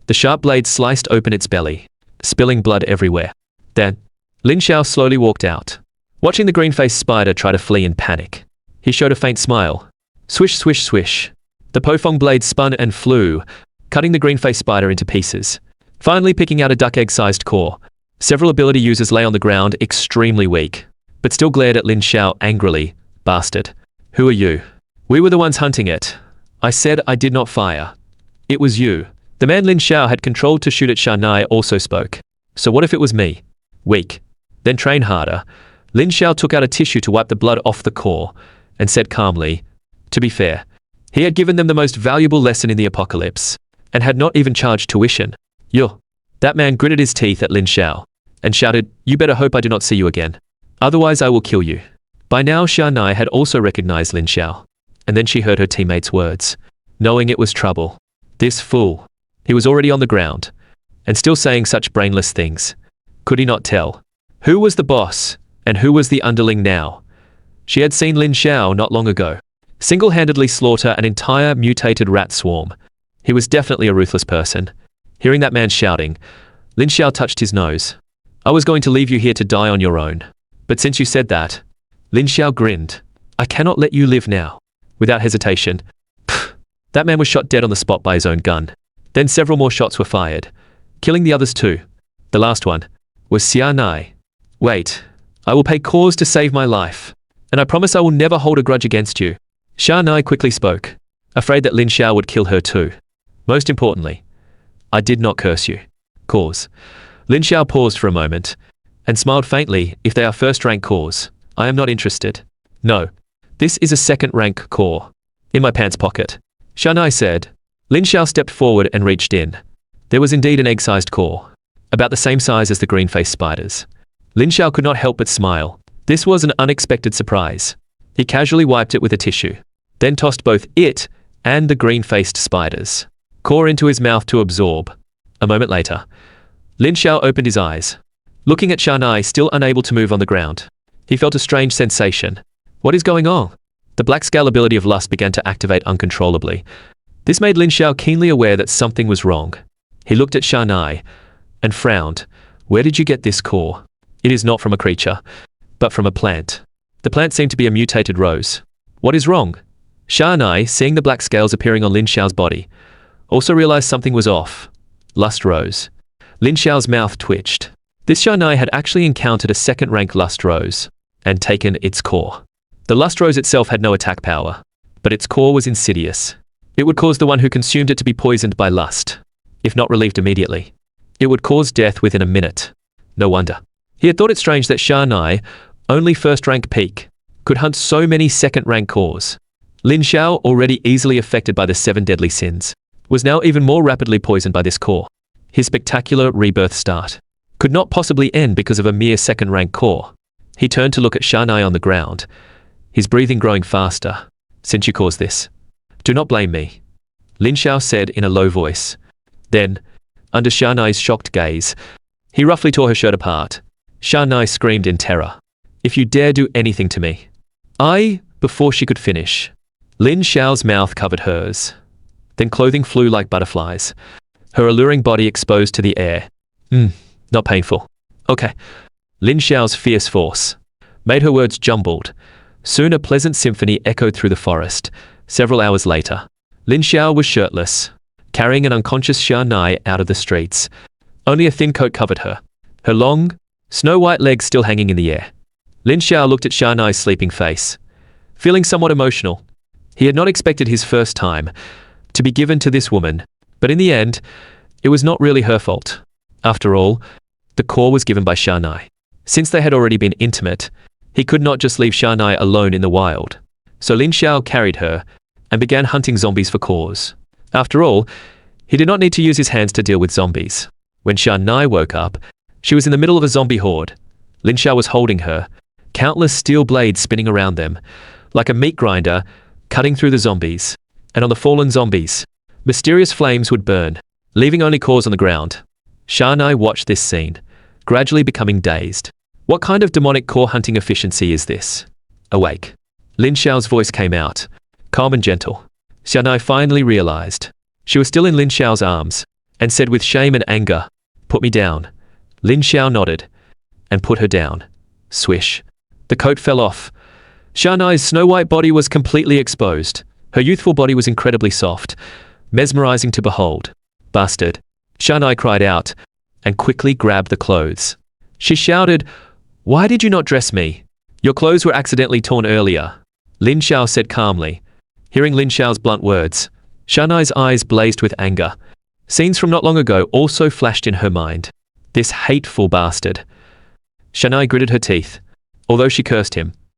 The sharp blade sliced open its belly, spilling blood everywhere. Then, Lin Xiao slowly walked out, watching the green-faced spider try to flee in panic. He showed a faint smile. Swish, swish, swish. The Pofong blade spun and flew, cutting the green-faced spider into pieces. Finally picking out a duck egg-sized core. Several ability users lay on the ground, extremely weak, but still glared at Lin Xiao angrily. Bastard. Who are you? We were the ones hunting it. I said I did not fire. It was you. The man Lin Xiao had controlled to shoot at Xia Nai also spoke. So what if it was me? Weak. Then train harder. Lin Xiao took out a tissue to wipe the blood off the core, and said calmly, to be fair, he had given them the most valuable lesson in the apocalypse, and had not even charged tuition. Yo. That man gritted his teeth at Lin Xiao, and shouted, you better hope I do not see you again. Otherwise I will kill you. By now Xia Nai had also recognized Lin Xiao, and then she heard her teammate's words, knowing it was trouble. This fool. He was already on the ground, and still saying such brainless things. Could he not tell? Who was the boss, and who was the underling now? She had seen Lin Xiao not long ago single-handedly slaughter an entire mutated rat swarm. He was definitely a ruthless person. Hearing that man shouting, Lin Xiao touched his nose. I was going to leave you here to die on your own. But since you said that, Lin Xiao grinned. I cannot let you live now. Without hesitation, that man was shot dead on the spot by his own gun. Then several more shots were fired, killing the others too. The last one was Xia Nai. Wait, I will pay cause to save my life, and I promise I will never hold a grudge against you. Xia Nai quickly spoke, afraid that Lin Xiao would kill her too. Most importantly, I did not curse you. Cause. Lin Xiao paused for a moment, and smiled faintly. If they are first-rank cores, I am not interested. No. This is a second-rank core. In my pants pocket. Xia Nai said. Lin Xiao stepped forward and reached in. There was indeed an egg-sized core, about the same size as the green-faced spiders. Lin Xiao could not help but smile. This was an unexpected surprise. He casually wiped it with a tissue, then tossed both it and the green-faced spiders' core into his mouth to absorb. A moment later, Lin Xiao opened his eyes, looking at Xia Nai still unable to move on the ground. He felt a strange sensation. What is going on? The black scale ability of lust began to activate uncontrollably. This made Lin Xiao keenly aware that something was wrong. He looked at Xia Nai and frowned. Where did you get this core? It is not from a creature, but from a plant. The plant seemed to be a mutated rose. What is wrong? Xia Nai, seeing the black scales appearing on Lin Xiao's body, also realized something was off. Lust rose. Lin Xiao's mouth twitched. This Xia Nai had actually encountered a second-rank lust rose, and taken its core. The lust rose itself had no attack power, but its core was insidious. It would cause the one who consumed it to be poisoned by lust. If not relieved immediately, it would cause death within a minute. No wonder. He had thought it strange that Xia Nai, only first-rank peak, could hunt so many second-rank cores. Lin Xiao, already easily affected by the 7 deadly sins, was now even more rapidly poisoned by this core. His spectacular rebirth start could not possibly end because of a mere second-rank core. He turned to look at Xia Nai on the ground, his breathing growing faster. Since you caused this, do not blame me, Lin Xiao said in a low voice. Then, under Xia Nai's shocked gaze, he roughly tore her shirt apart. Xia Nai screamed in terror. If you dare do anything to me. Before she could finish, Lin Xiao's mouth covered hers. Then clothing flew like butterflies, her alluring body exposed to the air. Not painful. Okay. Lin Xiao's fierce force made her words jumbled. Soon a pleasant symphony echoed through the forest. Several hours later, Lin Xiao was shirtless, carrying an unconscious Xia Nai out of the streets. Only a thin coat covered her, her long, snow-white legs still hanging in the air. Lin Xiao looked at Xia Nai's sleeping face, feeling somewhat emotional. He had not expected his first time to be given to this woman, but in the end, it was not really her fault. After all, the core was given by Xia Nai. Since they had already been intimate, he could not just leave Xia Nai alone in the wild. So Lin Xiao carried her and began hunting zombies for cores. After all, he did not need to use his hands to deal with zombies. When Xia Nai woke up, she was in the middle of a zombie horde. Lin Xiao was holding her, countless steel blades spinning around them, like a meat grinder, cutting through the zombies. And on the fallen zombies, mysterious flames would burn, leaving only cores on the ground. Xia Nai watched this scene, gradually becoming dazed. What kind of demonic core hunting efficiency is this? Awake. Lin Xiao's voice came out, calm and gentle. Xia Nai finally realized. She was still in Lin Xiao's arms, and said with shame and anger, "Put me down." Lin Xiao nodded, and put her down. Swish. The coat fell off. Xia Nai's snow-white body was completely exposed. Her youthful body was incredibly soft, mesmerizing to behold. "Bastard!" Xia Nai cried out, and quickly grabbed the clothes. She shouted, "Why did you not dress me? Your clothes were accidentally torn earlier," Lin Xiao said calmly. Hearing Lin Xiao's blunt words, Xia Nai's eyes blazed with anger. Scenes from not long ago also flashed in her mind. This hateful bastard. Xia Nai gritted her teeth. Although she cursed him,